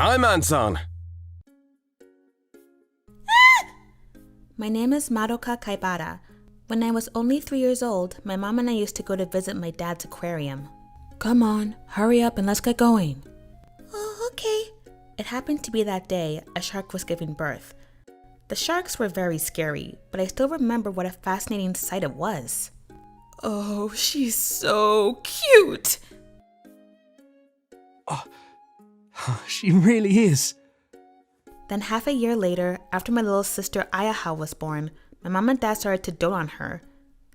I'm Anton. My name is Madoka Kaibara. When I was only 3 years old, my mom and I used to go to visit my dad's aquarium. Come on, hurry up and let's get going. Oh, okay. It happened to be that day a shark was giving birth. The sharks were very scary, but I still remember what a fascinating sight it was. Oh, she's so cute! Oh, she really is. Then half a year later, after my little sister Ayaha was born, my mom and dad started to dote on her.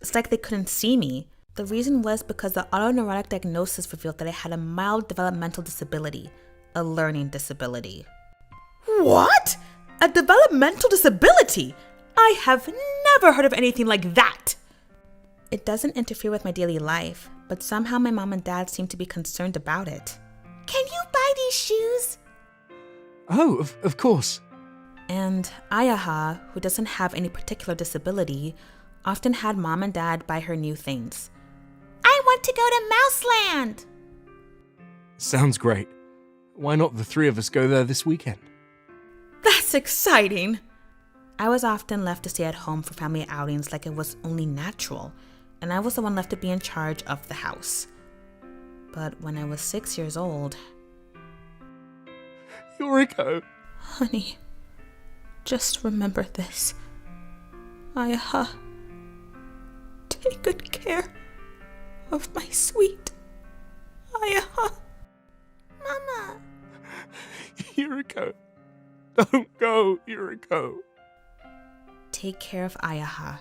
It's like they couldn't see me. The reason was because the autoneurotic diagnosis revealed that I had a mild developmental disability, a learning disability. What? A developmental disability? I have never heard of anything like that! It doesn't interfere with my daily life, but somehow my mom and dad seem to be concerned about it. Can you buy these shoes? Oh, of course. And Ayaha, who doesn't have any particular disability, often had mom and dad buy her new things. I want to go to Mouseland! Sounds great. Why not the three of us go there this weekend? That's exciting! I was often left to stay at home for family outings like it was only natural, and I was the one left to be in charge of the house. But when I was 6 years old... Yoriko! Honey, just remember this. Ayaha, take good care of my sweet Ayaha. Mama! Yoriko! Don't go, Yoriko! Take care of Ayaha.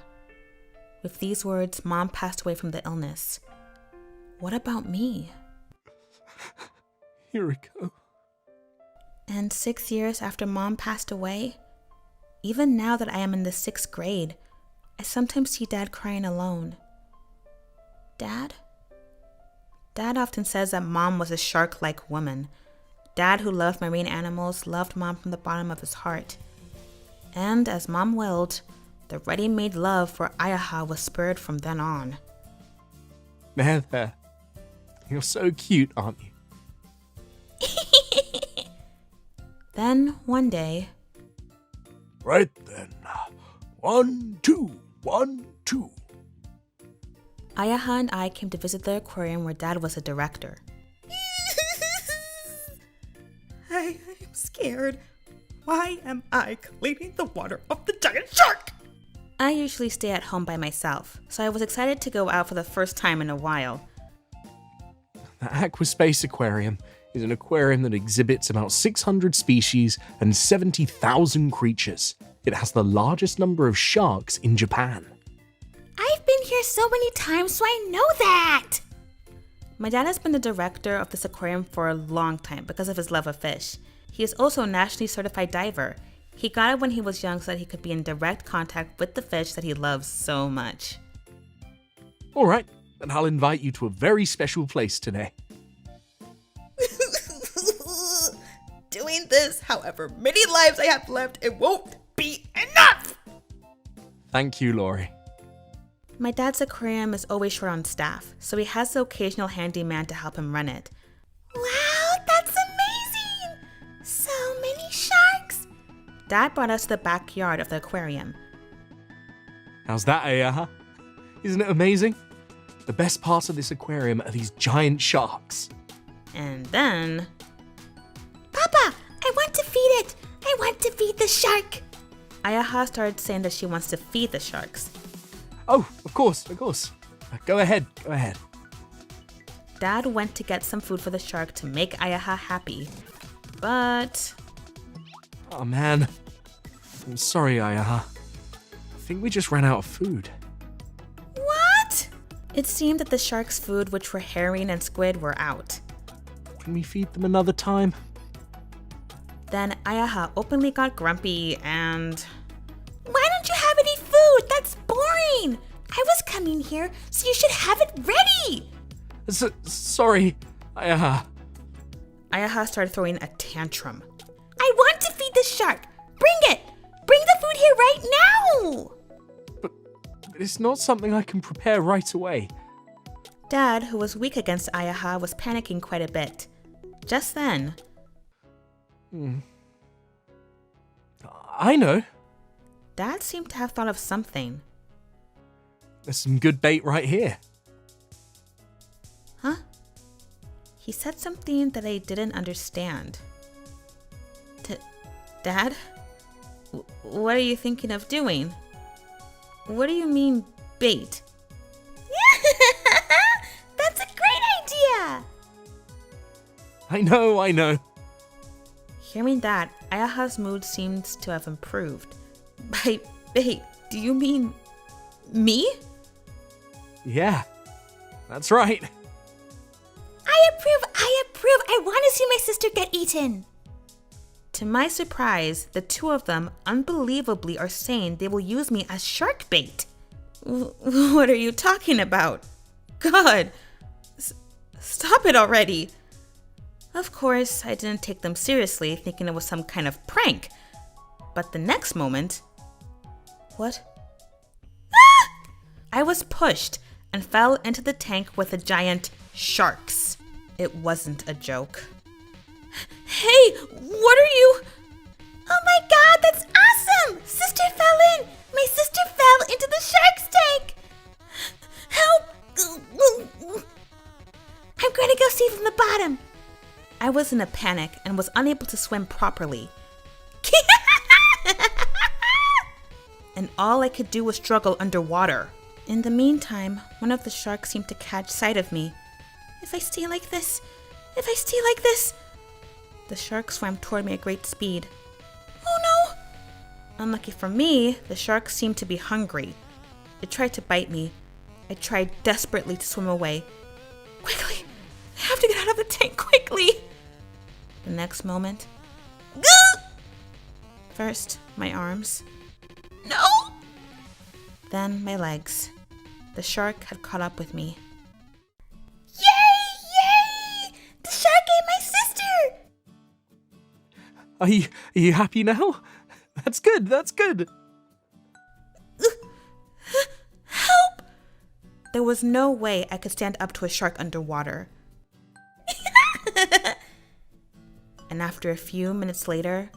With these words, Mom passed away from the illness. What about me? Yoriko. And 6 years after Mom passed away, even now that I am in the 6th grade, I sometimes see Dad crying alone. Dad? Dad often says that Mom was a shark-like woman. Dad, who loved marine animals, loved Mom from the bottom of his heart. And as Mom willed, the ready-made love for Ayaha was spurred from then on. There. You're so cute, aren't you? Then, one day... Right then. 1, 2, 1, 2. Ayaha and I came to visit the aquarium where Dad was a director. I am scared. Why am I cleaning the water of the giant shark? I usually stay at home by myself, so I was excited to go out for the first time in a while. The Aquaspace Aquarium is an aquarium that exhibits about 600 species and 70,000 creatures. It has the largest number of sharks in Japan. I've been here so many times, so I know that! My dad has been the director of this aquarium for a long time because of his love of fish. He is also a nationally certified diver. He got it when he was young so that he could be in direct contact with the fish that he loves so much. Alright, then I'll invite you to a very special place today. Doing this, however many lives I have left, it won't be enough! Thank you, Laurie. My dad's aquarium is always short on staff, so he has the occasional handyman to help him run it. Wow, that's amazing! So many sharks! Dad brought us to the backyard of the aquarium. How's that, Ayaha? Isn't it amazing? The best parts of this aquarium are these giant sharks. And then... Papa, I want to feed it! I want to feed the shark! Ayaha started saying that she wants to feed the sharks. Oh, of course. Go ahead. Dad went to get some food for the shark to make Ayaha happy, but... Oh man, I'm sorry, Ayaha. I think we just ran out of food. What? It seemed that the shark's food, which were herring and squid, were out. Can we feed them another time? Then Ayaha openly got grumpy and... Why don't you have any food? That's boring! I was coming here, so you should have it ready! Sorry, Ayaha. Ayaha started throwing a tantrum. I want to feed the shark! Bring it! Bring the food here right now! But it's not something I can prepare right away. Dad, who was weak against Ayaha, was panicking quite a bit. Just then... I know. Dad seemed to have thought of something. There's some good bait right here. Huh? He said something that I didn't understand. Dad? What are you thinking of doing? What do you mean, bait? That's a great idea! I know. Hearing that, Ayaha's mood seems to have improved. By bait, do you mean me? Yeah, that's right. I approve! I want to see my sister get eaten! To my surprise, the two of them unbelievably are saying they will use me as shark bait. What are you talking about? God, stop it already. Of course, I didn't take them seriously, thinking it was some kind of prank. But the next moment... What? Ah! I was pushed and fell into the tank with the giant sharks. It wasn't a joke. Hey, what are you? Oh my god, that's awesome! Sister fell in! My sister fell into the shark's tank! Help! I'm going to go see from the bottom. I was in a panic and was unable to swim properly. And all I could do was struggle underwater. In the meantime, one of the sharks seemed to catch sight of me. If I stay like this... The shark swam toward me at great speed. Oh no! Unlucky for me, the shark seemed to be hungry. It tried to bite me. I tried desperately to swim away. Quickly! I have to get out of the tank quickly! The next moment... First, my arms. No! Then my legs. The shark had caught up with me. Yay! The shark ate my sister! Are you happy now? That's good. Help! There was no way I could stand up to a shark underwater. And after a few minutes later,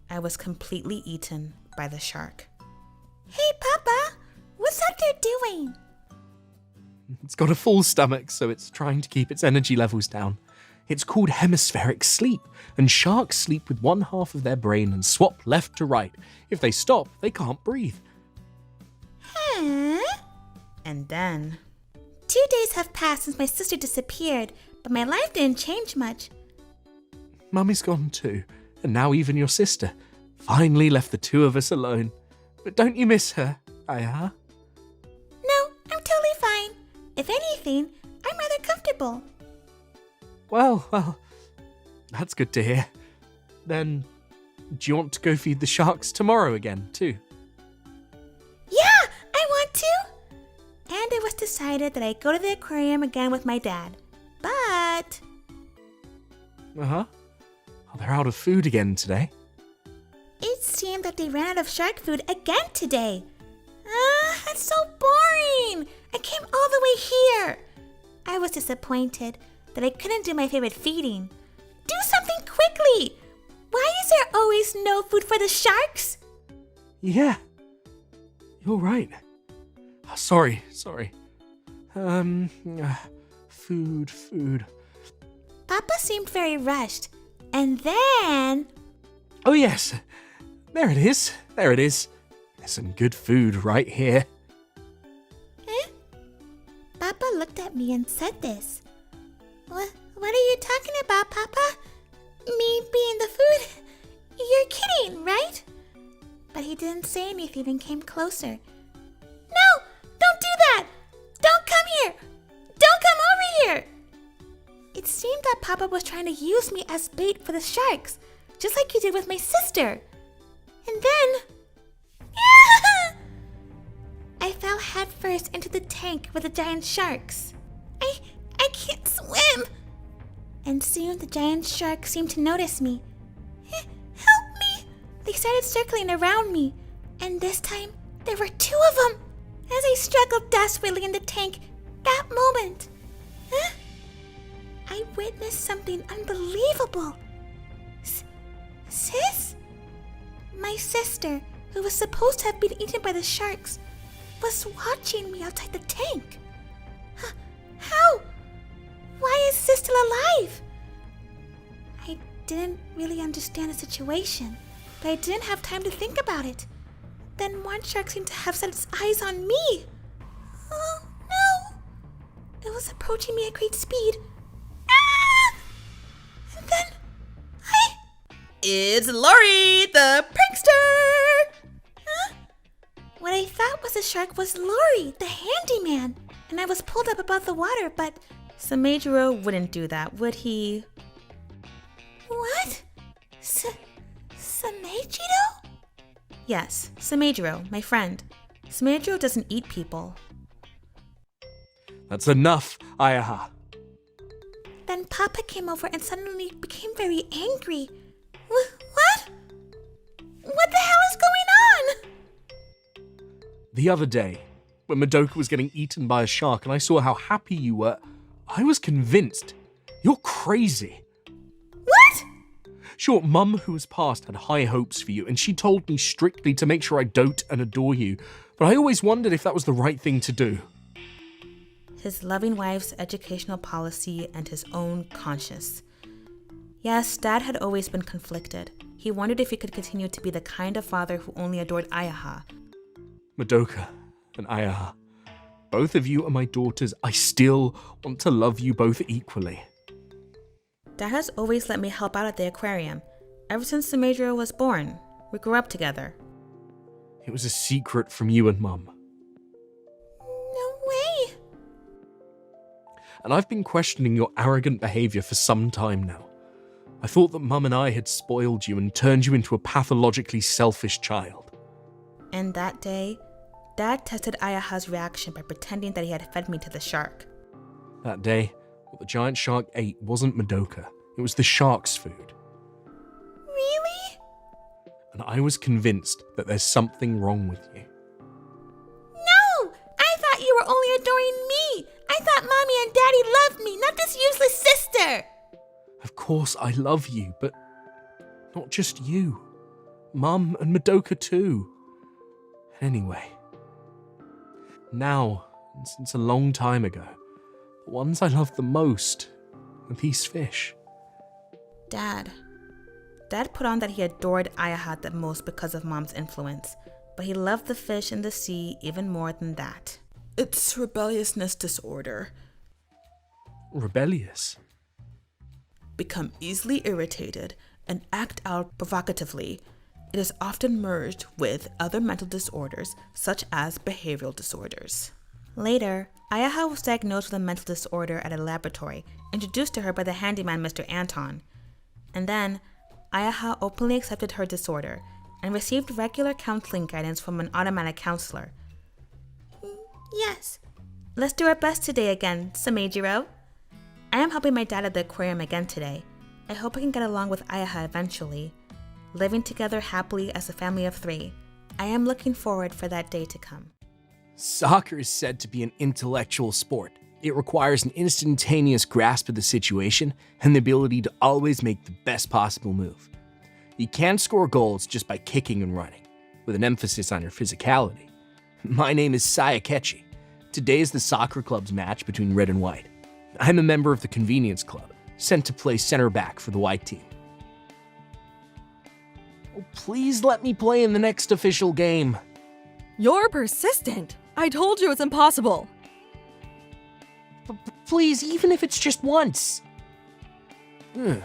I was completely eaten by the shark. Hey, Papa! What's out there doing? It's got a full stomach, so it's trying to keep its energy levels down. It's called hemispheric sleep, and sharks sleep with one half of their brain and swap left to right. If they stop, they can't breathe. Huh? And then... 2 days have passed since my sister disappeared, but my life didn't change much. Mummy's gone too, and now even your sister. Finally left the two of us alone. But don't you miss her, Aya? No, I'm totally fine. If anything, I'm rather comfortable. Well, that's good to hear. Then, do you want to go feed the sharks tomorrow again, too? Yeah, I want to. And it was decided that I'd go to the aquarium again with my dad. But... Uh-huh. Oh, they're out of food again today. it seemed that they ran out of shark food again today. That's so boring. I came all the way here. I was disappointed that I couldn't do my favorite feeding. Do something quickly. Why is there always no food for the sharks? Yeah. You're right. Sorry. Food. Papa seemed very rushed. And then... Oh yes. There it is. There's some good food right here. Papa looked at me and said this. What are you talking about, Papa? Me being the food? You're kidding, right? But he didn't say anything and came closer. No! Don't do that! Don't come here! Don't come over here! It seemed that Papa was trying to use me as bait for the sharks, just like he did with my sister. And then... I fell headfirst into the tank with the giant sharks. I can't swim! And soon the giant sharks seemed to notice me. Help me! They started circling around me, and this time there were 2 of them. As I struggled desperately in the tank, that moment, I witnessed something unbelievable. My sister, who was supposed to have been eaten by the sharks, was watching me outside the tank. How? Why is Sis still alive? I didn't really understand the situation, but I didn't have time to think about it. Then one shark seemed to have set its eyes on me. Oh, no! It was approaching me at great speed. Ah! And then It's Lori, the prankster! Huh? What I thought was a shark was Lori, the handyman, and I was pulled up above the water, but... Samejiro wouldn't do that, would he? What? Samejiro? Yes, Samejiro, my friend. Samejiro doesn't eat people. That's enough, Ayaha. Then Papa came over and suddenly became very angry. What? What the hell is going on? The other day, when Madoka was getting eaten by a shark and I saw how happy you were, I was convinced. You're crazy. What? Sure, Mum, who has passed, had high hopes for you, and she told me strictly to make sure I dote and adore you, but I always wondered if that was the right thing to do. His loving wife's educational policy and his own conscience. Yes, Dad had always been conflicted. He wondered if he could continue to be the kind of father who only adored Ayaha. Madoka and Ayaha, both of you are my daughters. I still want to love you both equally. Dad has always let me help out at the aquarium. Ever since Samejiro was born, we grew up together. It was a secret from you and Mum. No way. And I've been questioning your arrogant behavior for some time now. I thought that Mum and I had spoiled you and turned you into a pathologically selfish child. And that day, Dad tested Ayaha's reaction by pretending that he had fed me to the shark. That day, what the giant shark ate wasn't Madoka. It was the shark's food. Really? And I was convinced that there's something wrong with you. No! I thought you were only adoring me. I thought Mommy and Daddy loved me, not this useless sister. Of course I love you, but not just you. Mum and Madoka too. Anyway, now, and since a long time ago, the ones I love the most are these fish. Dad put on that he adored Ayaha the most because of Mom's influence, but he loved the fish in the sea even more than that. It's rebelliousness disorder. Rebellious? Become easily irritated and act out provocatively. It is often merged with other mental disorders, such as behavioral disorders. Later, Ayaha was diagnosed with a mental disorder at a laboratory, introduced to her by the handyman Mr. Anton. And then, Ayaha openly accepted her disorder and received regular counseling guidance from an automatic counselor. Yes. Let's do our best today again, Samejiro. I am helping my dad at the aquarium again today. I hope I can get along with Ayaha eventually. Living together happily as a family of 3. I am looking forward for that day to come. Soccer is said to be an intellectual sport. It requires an instantaneous grasp of the situation and the ability to always make the best possible move. You can't score goals just by kicking and running, with an emphasis on your physicality. My name is Sayakechi. Today is the soccer club's match between Red and White. I'm a member of the Convenience Club, sent to play center back for the White team. Oh, please let me play in the next official game. You're persistent. I told you it's impossible. Please, even if it's just once. I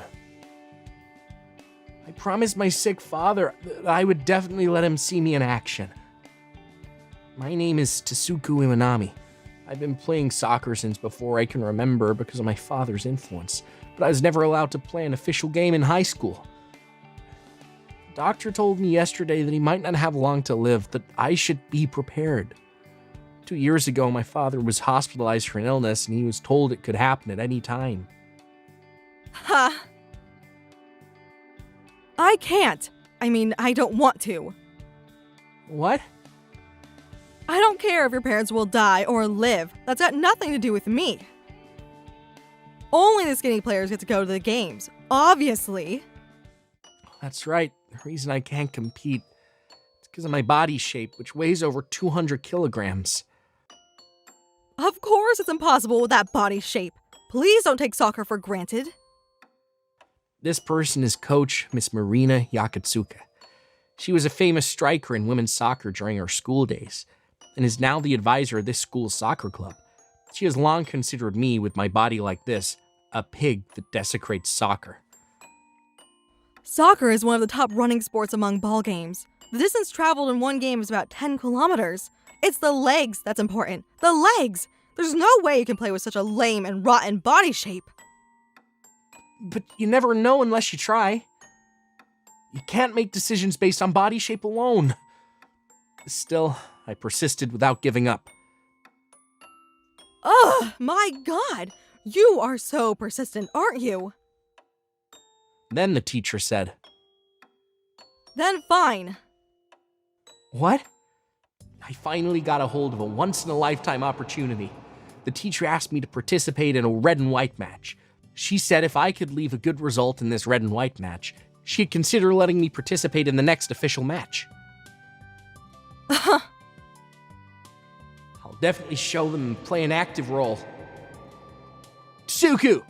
promised my sick father that I would definitely let him see me in action. My name is Tasuku Iwanami. I've been playing soccer since before I can remember because of my father's influence, but I was never allowed to play an official game in high school. The doctor told me yesterday that he might not have long to live, that I should be prepared. 2 years ago, my father was hospitalized for an illness and he was told it could happen at any time. Ha! I can't. I don't want to. What? I don't care if your parents will die or live. That's got nothing to do with me. Only the skinny players get to go to the games, obviously. That's right. The reason I can't compete It's because of my body shape, which weighs over 200 kilograms. Of course it's impossible with that body shape. Please don't take soccer for granted. This person is Coach Miss Marina Yakatsuka. She was a famous striker in women's soccer during her school days, and is now the advisor of this school's soccer club. She has long considered me, with my body like this, a pig that desecrates soccer. Soccer is one of the top running sports among ball games. The distance traveled in one game is about 10 kilometers. It's the legs that's important. The legs! There's no way you can play with such a lame and rotten body shape. But you never know unless you try. You can't make decisions based on body shape alone. Still, I persisted without giving up. Ugh, my God! You are so persistent, aren't you? Then the teacher said, Then fine. "What?" I finally got a hold of a once-in-a-lifetime opportunity. The teacher asked me to participate in a red and white match. She said if I could leave a good result in this red and white match, she'd consider letting me participate in the next official match. I'll definitely show them and play an active role. Tasuku!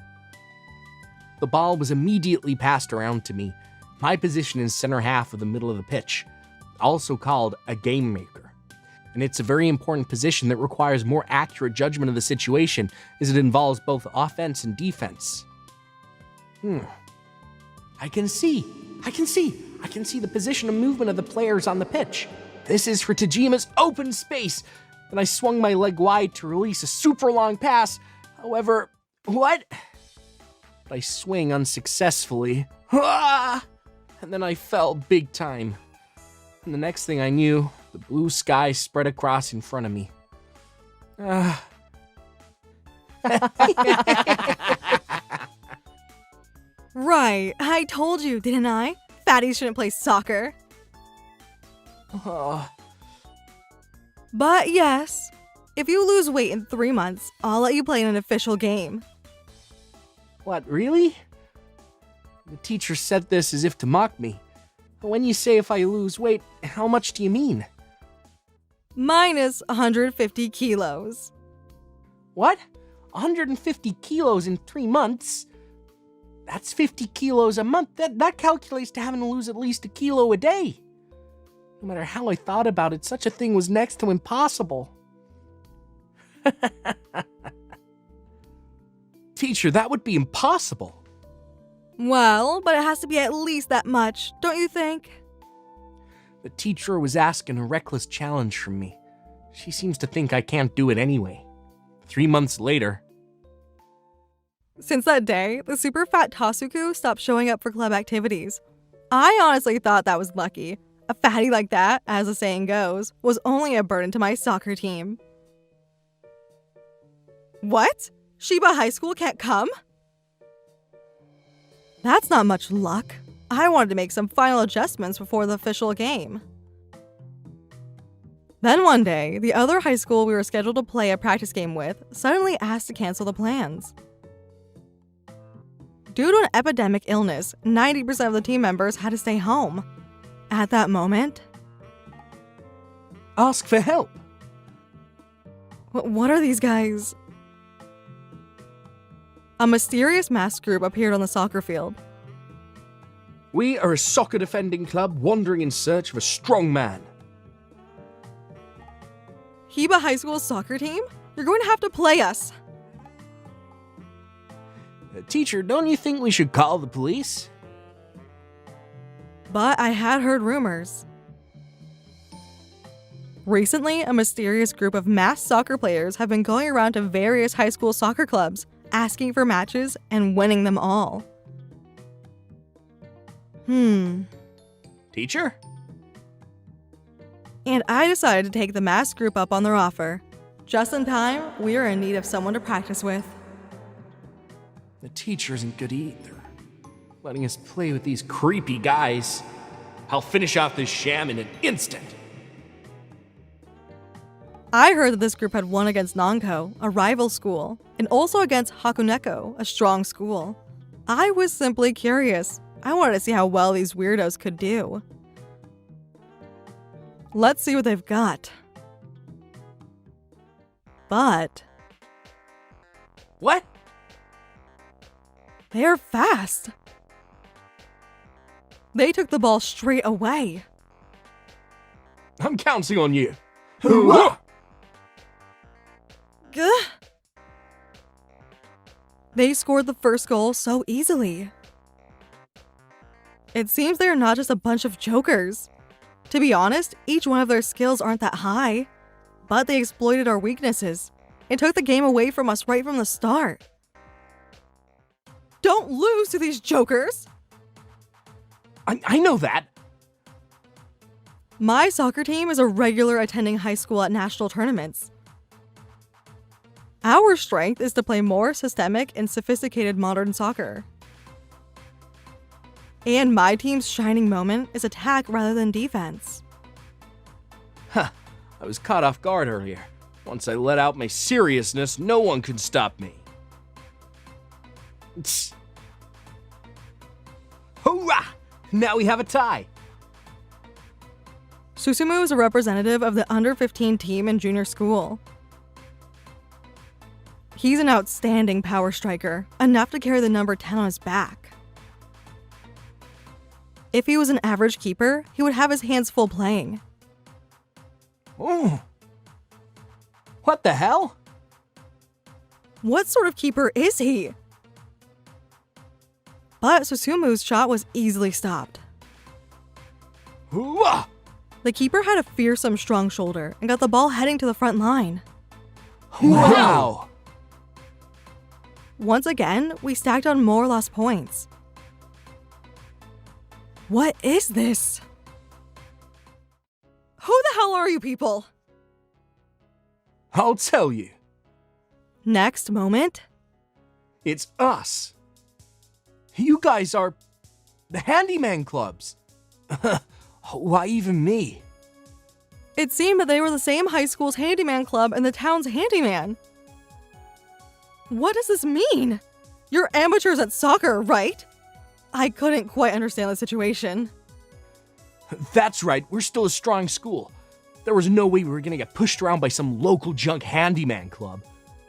The ball was immediately passed around to me. My position is center half of the middle of the pitch, also called a game maker. And it's a very important position that requires more accurate judgment of the situation, as it involves both offense and defense. I can see the position and movement of the players on the pitch. This is for Tajima's open space. Then I swung my leg wide to release a super long pass. However, what? I swing unsuccessfully. And then I fell big time. And the next thing I knew, the blue sky spread across in front of me. Right, I told you, didn't I? Fatties shouldn't play soccer. But yes, if you lose weight in 3 months, I'll let you play in an official game. What, really? The teacher said this as if to mock me. When you say if I lose weight, how much do you mean? Minus 150 kilos. What? 150 kilos in 3 months? That's 50 kilos a month. That calculates to having to lose at least a kilo a day. No matter how I thought about it, such a thing was next to impossible. Teacher, that would be impossible. Well, but it has to be at least that much, don't you think? The teacher was asking a reckless challenge from me. She seems to think I can't do it anyway. 3 months later... Since that day, the super fat Tasuku stopped showing up for club activities. I honestly thought that was lucky. A fatty like that, as the saying goes, was only a burden to my soccer team. What? Shiba High School can't come? That's not much luck. I wanted to make some final adjustments before the official game. Then one day, the other high school we were scheduled to play a practice game with suddenly asked to cancel the plans. Due to an epidemic illness, 90% of the team members had to stay home. At that moment... Ask for help. What are these guys? A mysterious masked group appeared on the soccer field. We are a soccer defending club wandering in search of a strong man. Hiba High School's soccer team? You're going to have to play us. Teacher, don't you think we should call the police? But I had heard rumors. Recently, a mysterious group of masked soccer players have been going around to various high school soccer clubs, asking for matches and winning them all. Teacher? And I decided to take the masked group up on their offer. Just in time, we are in need of someone to practice with. The teacher isn't good either. Letting us play with these creepy guys. I'll finish off this sham in an instant. I heard that this group had won against Nanko, a rival school, and also against Hakuneko, a strong school. I was simply curious. I wanted to see how well these weirdos could do. Let's see what they've got. But What? they're fast. They took the ball straight away. I'm counting on you. Gah. They scored the first goal so easily. It seems they're not just a bunch of jokers. To be honest, each one of their skills aren't that high, but they exploited our weaknesses and took the game away from us right from the start. Don't lose to these jokers! I know that. My soccer team is a regular attending high school at national tournaments. Our strength is to play more systemic and sophisticated modern soccer. And my team's shining moment is attack rather than defense. Huh. I was caught off guard earlier. Once I let out my seriousness, no one could stop me. Tss. Hoorah! Now we have a tie. Susumu is a representative of the under-15 team in junior school. He's an outstanding power striker, enough to carry the number 10 on his back. If he was an average keeper, he would have his hands full playing. Oh. What the hell? What sort of keeper is he? But Susumu's shot was easily stopped. Hooah! The keeper had a fearsome strong shoulder and got the ball heading to the front line. Wow! Once again, we stacked on more lost points. What is this? Who the hell are you people? I'll tell you. Next moment. It's us. You guys are the handyman clubs. Why even me? It seemed that they were the same high school's handyman club and the town's handyman. What does this mean? You're amateurs at soccer, right? I couldn't quite understand the situation. That's right, we're still a strong school. There was no way we were gonna get pushed around by some local junk handyman club.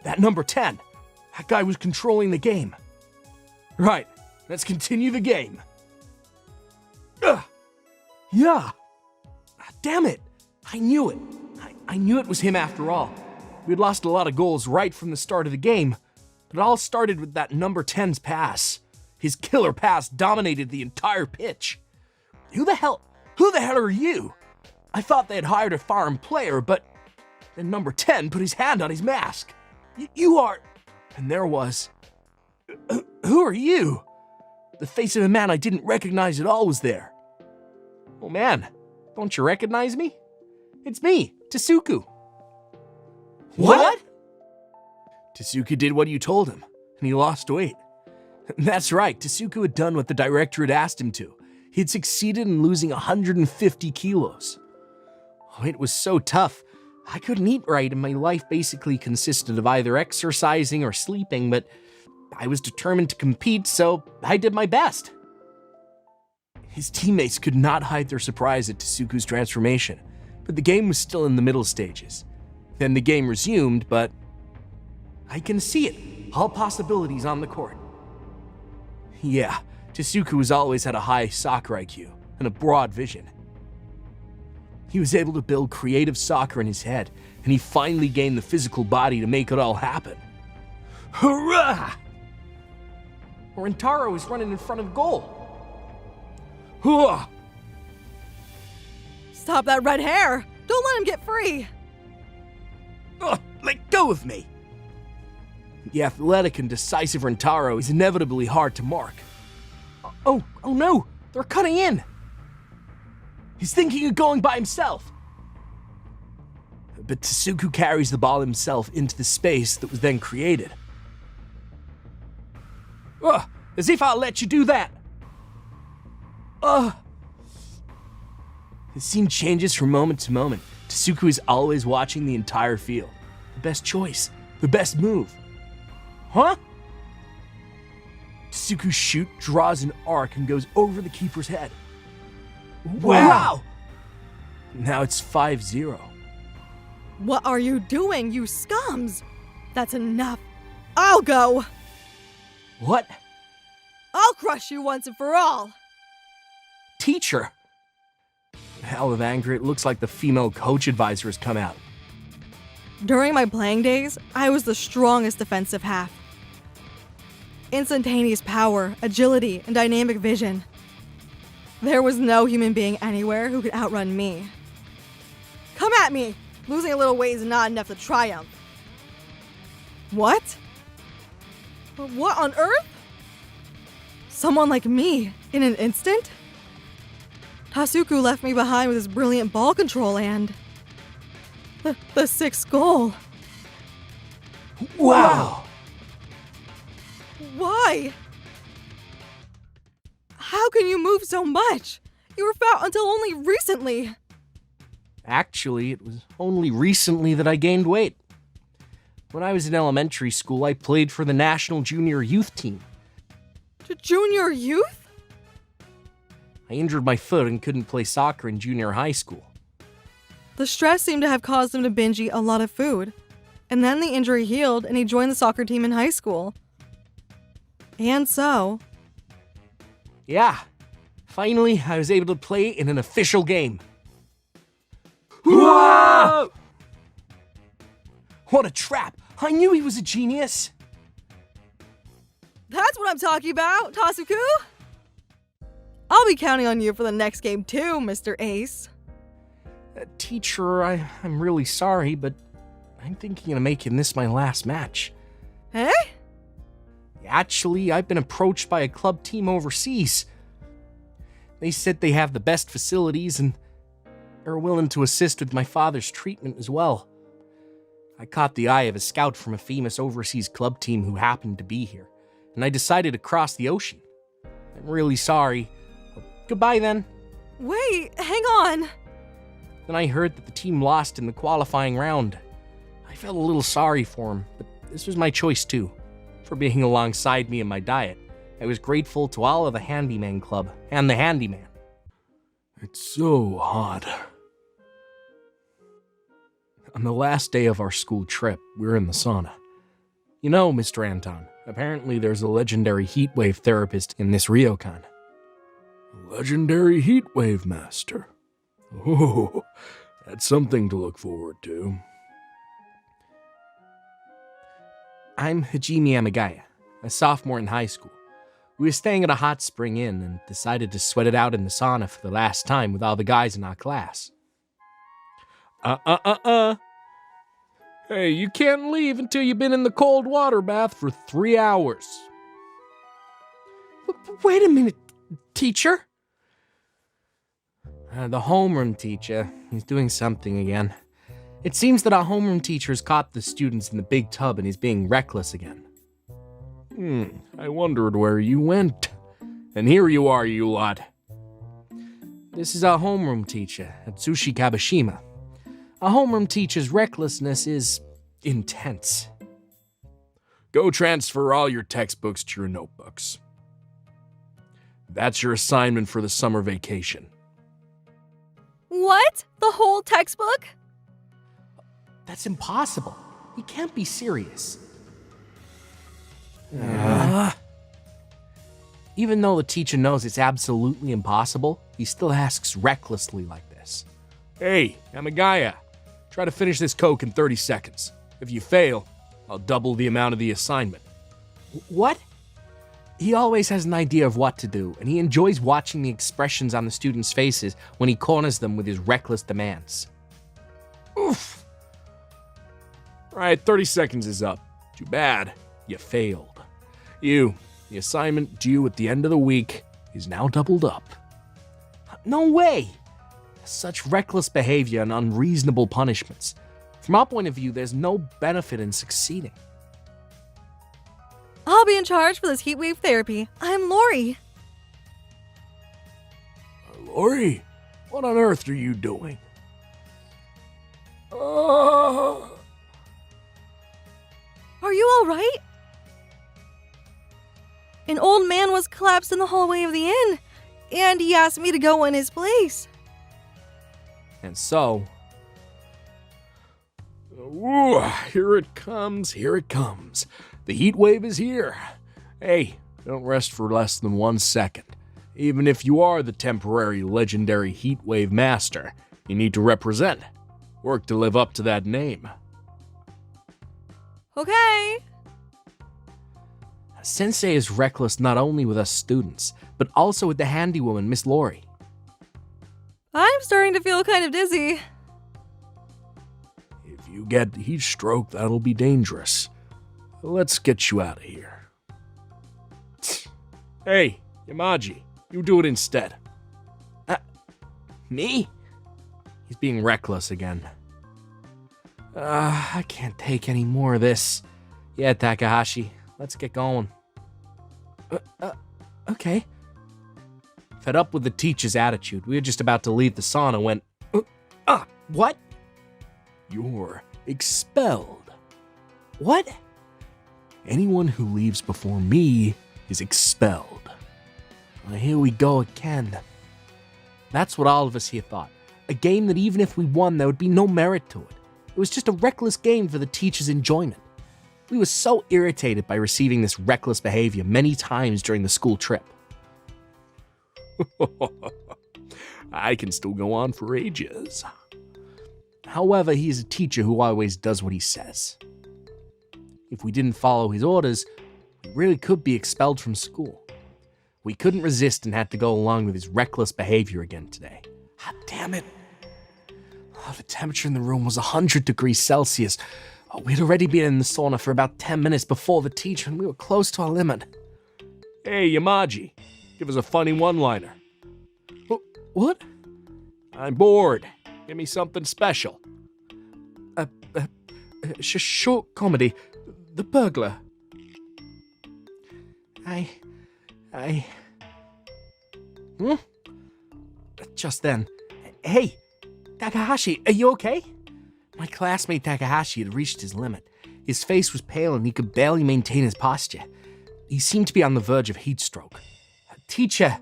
That number 10, that guy was controlling the game. Right, let's continue the game. Ugh. Yeah. Damn it, I knew it. I knew it was him after all. We'd lost a lot of goals right from the start of the game, but it all started with that number 10's pass. His killer pass dominated the entire pitch. Who the hell are you? I thought they had hired a foreign player, but then number 10 put his hand on his mask. You are... And there was... Who are you? The face of a man I didn't recognize at all was there. Oh man, don't you recognize me? It's me, Tasuku. What? Tasuku did what you told him, and he lost weight. That's right, Tasuku had done what the director had asked him to. He had succeeded in losing 150 kilos. Oh, it was so tough. I couldn't eat right, and my life basically consisted of either exercising or sleeping, but I was determined to compete, so I did my best. His teammates could not hide their surprise at Tasuku's transformation, but the game was still in the middle stages. Then the game resumed, but I can see it. All possibilities on the court. Yeah, Tasuku has always had a high soccer IQ and a broad vision. He was able to build creative soccer in his head, and he finally gained the physical body to make it all happen. Hurrah! Rentaro is running in front of goal. Hurrah! Stop that red hair! Don't let him get free! Let go of me! The athletic and decisive Rentaro is inevitably hard to mark. Oh no! They're cutting in! He's thinking of going by himself! But Tasuku carries the ball himself into the space that was then created. As if I'll let you do that! The scene changes from moment to moment. Tasuku is always watching the entire field. The best choice. The best move. Huh? Tasuku's shoot draws an arc and goes over the keeper's head. Wow! Now it's 5-0. What are you doing, you scums? That's enough. I'll go. What? I'll crush you once and for all. Teacher! Hell of anger, it looks like the female coach advisor has come out. During my playing days, I was the strongest defensive half. Instantaneous power, agility, and dynamic vision. There was no human being anywhere who could outrun me. Come at me! Losing a little weight is not enough to triumph. What? What on earth? Someone like me, in an instant? Tasuku left me behind with his brilliant ball control and... The sixth goal. Wow! Why? How can you move so much? You were fat until only recently. Actually, it was only recently that I gained weight. When I was in elementary school, I played for the national junior youth team. Junior youth? I injured my foot and couldn't play soccer in junior high school. The stress seemed to have caused him to binge eat a lot of food. And then the injury healed and he joined the soccer team in high school. And so... Yeah, finally I was able to play in an official game. Whoa! What a trap! I knew he was a genius! That's what I'm talking about, Tasuku! I'll be counting on you for the next game too, Mr. Ace. Teacher, I'm really sorry, but I'm thinking of making this my last match. Eh? Actually, I've been approached by a club team overseas. They said they have the best facilities and are willing to assist with my father's treatment as well. I caught the eye of a scout from a famous overseas club team who happened to be here, and I decided to cross the ocean. I'm really sorry. Goodbye then. Wait, hang on. Then I heard that the team lost in the qualifying round. I felt a little sorry for him, but this was my choice too. For being alongside me in my diet, I was grateful to all of the Handyman Club and the Handyman. It's so hot. On the last day of our school trip, we were in the sauna. You know, Mr. Anton, apparently there's a legendary heatwave therapist in this ryokan. Legendary heatwave master. Oh, that's something to look forward to. I'm Hajime Amagaya, a sophomore in high school. We were staying at a hot spring inn and decided to sweat it out in the sauna for the last time with all the guys in our class. Hey, you can't leave until you've been in the cold water bath for 3 hours. Wait a minute, teacher. The homeroom teacher, he's doing something again. It seems that our homeroom teacher's caught the students in the big tub and he's being reckless again. I wondered where you went. And here you are, you lot. This is our homeroom teacher, Atsushi Kabashima. Our homeroom teacher's recklessness is intense. Go transfer all your textbooks to your notebooks. That's your assignment for the summer vacation. What? The whole textbook? That's impossible. You can't be serious. Even though the teacher knows it's absolutely impossible, he still asks recklessly like this. Hey, Amagaya, try to finish this Coke in 30 seconds. If you fail, I'll double the amount of the assignment. What? He always has an idea of what to do, and he enjoys watching the expressions on the students' faces when he corners them with his reckless demands. Oof. All right, 30 seconds is up. Too bad. You failed. The assignment due at the end of the week is now doubled up. No way! Such reckless behavior and unreasonable punishments. From our point of view, there's no benefit in succeeding. I'll be in charge for this heatwave therapy. I'm Lori. Lori, what on earth are you doing? Are you all right? An old man was collapsed in the hallway of the inn, and he asked me to go in his place. And so... Ooh, here it comes, here it comes. The heat wave is here. Hey, don't rest for less than 1 second. Even if you are the temporary legendary heat wave master, you need to represent. Work to live up to that name. Okay. Sensei is reckless not only with us students, but also with the handywoman, Miss Lori. I'm starting to feel kind of dizzy. If you get heat stroke, that'll be dangerous. Let's get you out of here. Hey, Yamaji, you do it instead. Me? He's being reckless again. I can't take any more of this. Yeah, Takahashi, let's get going. Okay. Fed up with the teacher's attitude, we were just about to leave the sauna when... what? You're expelled. What? Anyone who leaves before me is expelled. Here we go again. That's what all of us here thought. A game that even if we won, there would be no merit to it. It was just a reckless game for the teacher's enjoyment. We were so irritated by receiving this reckless behavior many times during the school trip. I can still go on for ages. However, he is a teacher who always does what he says. If we didn't follow his orders, we really could be expelled from school. We couldn't resist and had to go along with his reckless behavior again today. Ah, damn it. The temperature in the room was 100 degrees Celsius. We'd already been in the sauna for about 10 minutes before the teacher, and we were close to our limit. Hey, Yamaji, give us a funny one-liner. What? I'm bored. Give me something special. Short comedy. The burglar. Just then. Hey, Takahashi, are you okay? My classmate Takahashi had reached his limit. His face was pale and he could barely maintain his posture. He seemed to be on the verge of heat stroke. Teacher,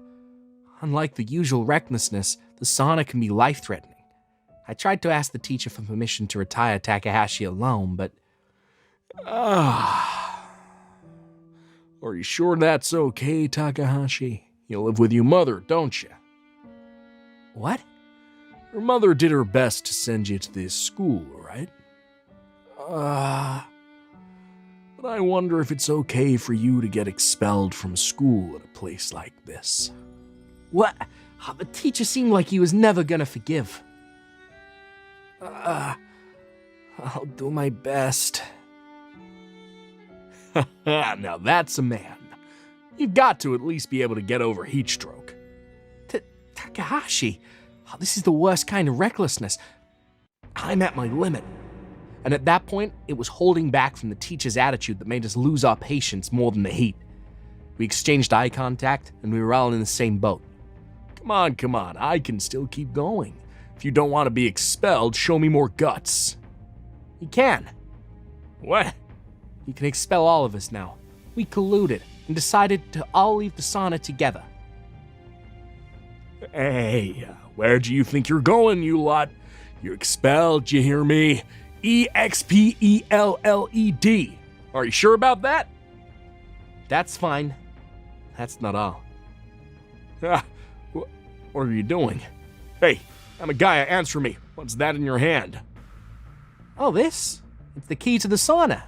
unlike the usual recklessness, the sauna can be life-threatening. I tried to ask the teacher for permission to retire Takahashi alone, but... Are you sure that's okay, Takahashi? You live with your mother, don't you? What? Your mother did her best to send you to this school, right? But I wonder if it's okay for you to get expelled from school at a place like this. What? The teacher seemed like he was never gonna forgive. I'll do my best. Now that's a man. You've got to at least be able to get over heat stroke. Takahashi, this is the worst kind of recklessness. I'm at my limit. And at that point, it was holding back from the teacher's attitude that made us lose our patience more than the heat. We exchanged eye contact, and we were all in the same boat. Come on, I can still keep going. If you don't want to be expelled, show me more guts. You can. What? You can expel all of us now. We colluded and decided to all leave the sauna together. Hey, where do you think you're going, you lot? You're expelled, you hear me? EXPELLED. Are you sure about that? That's fine. That's not all. What are you doing? Hey, I'm a guy, answer me. What's that in your hand? Oh, this? It's the key to the sauna.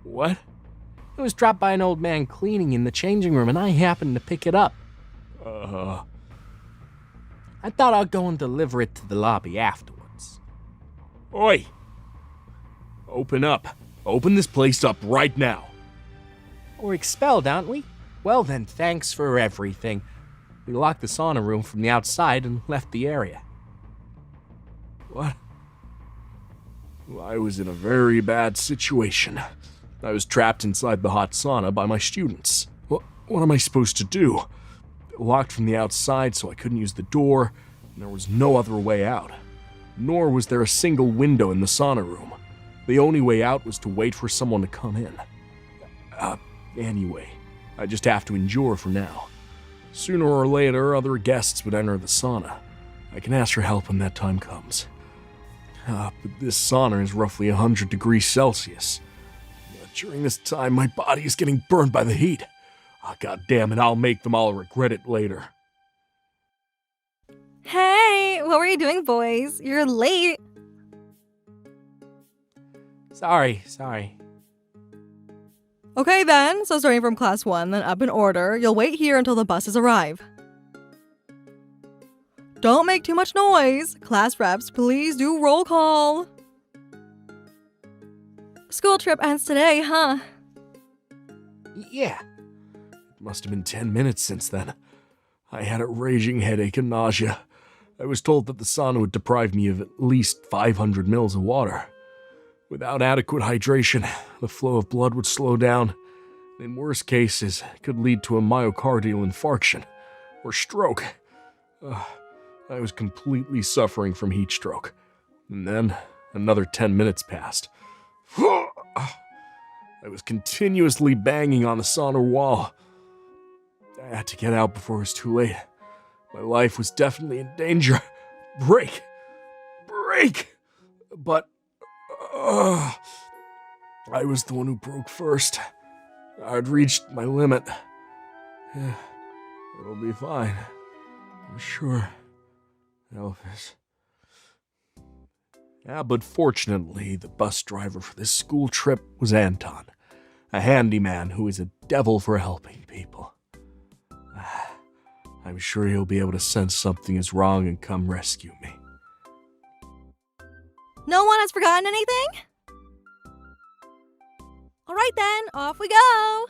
What? It was dropped by an old man cleaning in the changing room, and I happened to pick it up. I thought I'd go and deliver it to the lobby afterwards. Oi! Open up. Open this place up right now. We're expelled, aren't we? Well then, thanks for everything. We locked the sauna room from the outside and left the area. What? Well, I was in a very bad situation. I was trapped inside the hot sauna by my students. What am I supposed to do? Locked from the outside, so I couldn't use the door, and there was no other way out. Nor was there a single window in the sauna room. The only way out was to wait for someone to come in. Anyway, I just have to endure for now. Sooner or later, other guests would enter the sauna. I can ask for help when that time comes. But this sauna is roughly 100 degrees Celsius. During this time, my body is getting burned by the heat. God damn it, I'll make them all regret it later. Hey, what were you doing, boys? You're late. Sorry. Okay then, so starting from class 1, then up in order, you'll wait here until the buses arrive. Don't make too much noise. Class reps, please do roll call. School trip ends today, huh? Yeah. It must have been 10 minutes since then. I had a raging headache and nausea. I was told that the sauna would deprive me of at least 500 mils of water. Without adequate hydration, the flow of blood would slow down. In worst cases, it could lead to a myocardial infarction or stroke. I was completely suffering from heat stroke. And then another 10 minutes passed. I was continuously banging on the sauna wall. I had to get out before it was too late. My life was definitely in danger. Break! But I was the one who broke first. I'd reached my limit. Yeah, it'll be fine. I'm sure. Elvis. Yeah, but fortunately, the bus driver for this school trip was Anton, a handyman who is a devil for helping people. I'm sure he'll be able to sense something is wrong and come rescue me. No one has forgotten anything? All right then, off we go.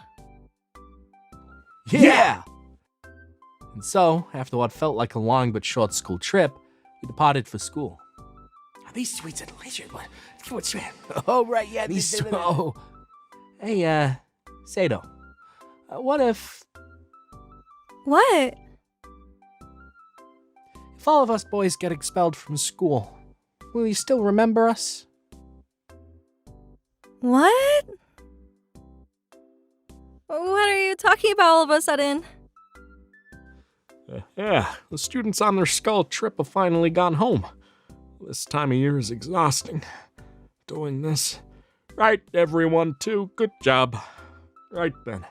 Yeah! And so, after what felt like a long but short school trip, we departed for school. These sweets are delicious. What's that? Oh, right, yeah. These Hey, Sato. What if What? all of us boys get expelled from school? Will you still remember us? What? What are you talking about all of a sudden? Yeah, the students on their skull trip have finally gone home. This time of year is exhausting. Doing this. Right, everyone, too. Good job. Right then.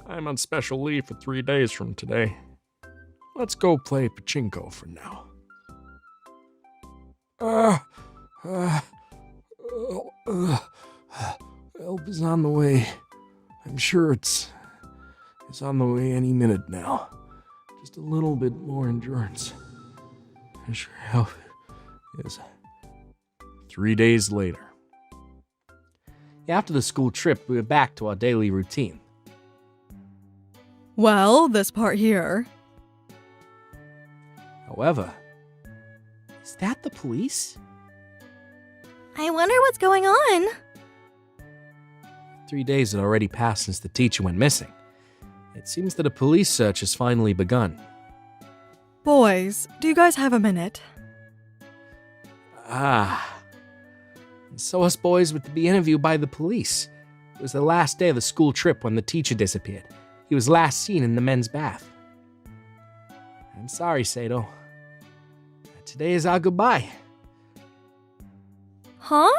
I'm on special leave for 3 days from today. Let's go play pachinko for now. Help is on the way. I'm sure it's on the way any minute now. Just a little bit more endurance. I'm sure help is. 3 days later. After the school trip, we were back to our daily routine. Well, this part here. However, is that the police? I wonder what's going on. 3 days had already passed since the teacher went missing. It seems that a police search has finally begun. Boys, do you guys have a minute? And so us boys were to be interviewed by the police. It was the last day of the school trip when the teacher disappeared. He was last seen in the men's bath. I'm sorry, Sato. Today is our goodbye. Huh?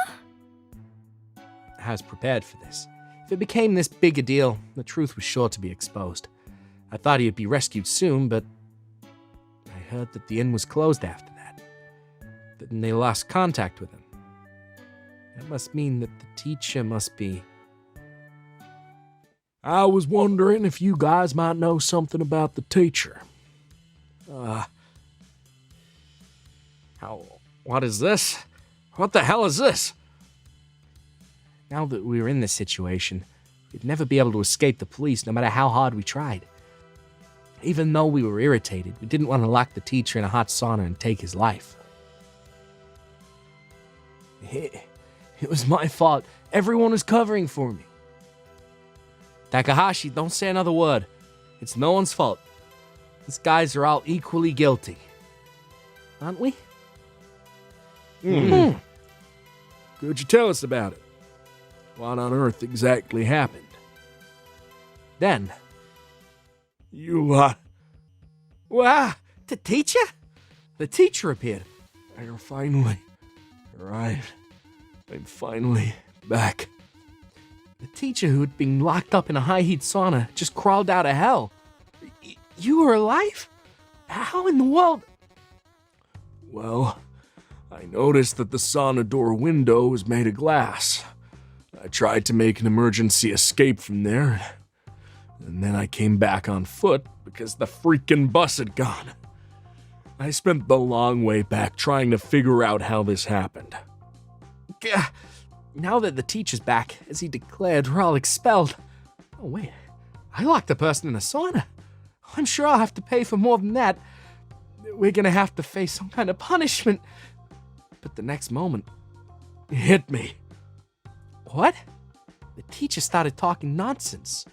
I was prepared for this. If it became this big a deal, the truth was sure to be exposed. I thought he would be rescued soon, but I heard that the inn was closed after that. Then they lost contact with him. That must mean that the teacher must be... I was wondering if you guys might know something about the teacher. What is this? What the hell is this? Now that we were in this situation, we'd never be able to escape the police no matter how hard we tried. Even though we were irritated, we didn't want to lock the teacher in a hot sauna and take his life. It was my fault. Everyone was covering for me. Takahashi, don't say another word. It's no one's fault. These guys are all equally guilty. Aren't we? Could you tell us about it? What on earth exactly happened? Then, You, wow, the teacher? The teacher appeared. You're finally arrived. I'm finally back. The teacher who had been locked up in a high-heat sauna just crawled out of hell. You were alive? How in the world? Well, I noticed that the sauna door window was made of glass. I tried to make an emergency escape from there, and then I came back on foot because the freaking bus had gone. I spent the long way back trying to figure out how this happened. Gah. Now that the teacher's back, as he declared, we're all expelled. Oh, wait. I locked a person in a sauna. I'm sure I'll have to pay for more than that. We're gonna have to face some kind of punishment. But the next moment, it hit me. What? The teacher started talking nonsense.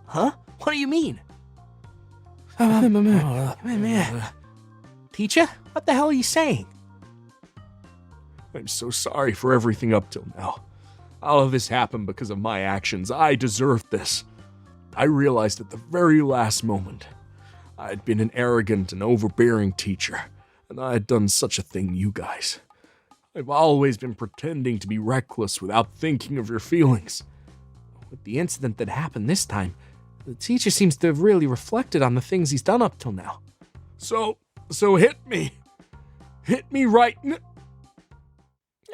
Huh? What do you mean? Teacher, what the hell are you saying? I'm so sorry for everything up till now. All of this happened because of my actions. I deserved this. I realized at the very last moment I had been an arrogant and overbearing teacher, and I had done such a thing to you guys. I've always been pretending to be reckless without thinking of your feelings. With the incident that happened this time, the teacher seems to have really reflected on the things he's done up till now. So hit me. Hit me right in...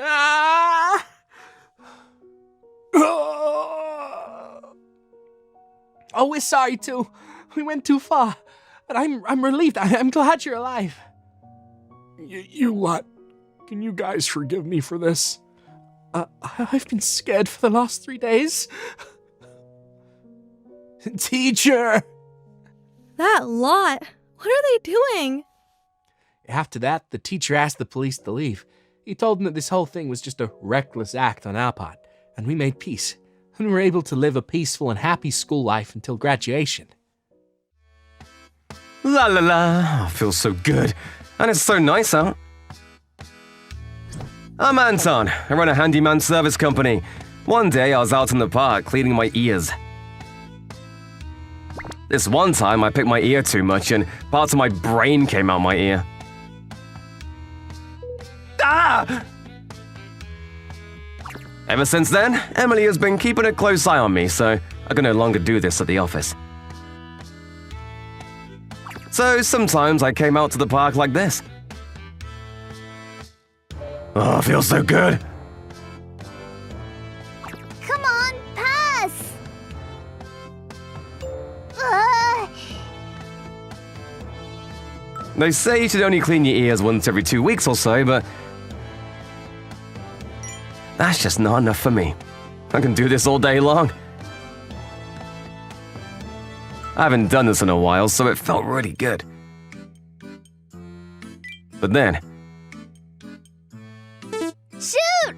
Ah! Oh, we're sorry too. We went too far. But I'm relieved. I'm glad you're alive. You lot. Can you guys forgive me for this? I've been scared for the last 3 days. Teacher! That lot. What are they doing? After that, the teacher asked the police to leave. He told them that this whole thing was just a reckless act on our part, and we made peace, and were able to live a peaceful and happy school life until graduation. La la la, feels so good, and it's so nice out. I'm Anton, I run a handyman service company. One day I was out in the park cleaning my ears. This one time I picked my ear too much and parts of my brain came out my ear. Ah! Ever since then, Emily has been keeping a close eye on me, so I can no longer do this at the office. So sometimes I came out to the park like this. Oh, it feels so good. Come on, pass! They say you should only clean your ears once every 2 weeks or so, but that's just not enough for me. I can do this all day long. I haven't done this in a while, so it felt really good. But then... Shoot!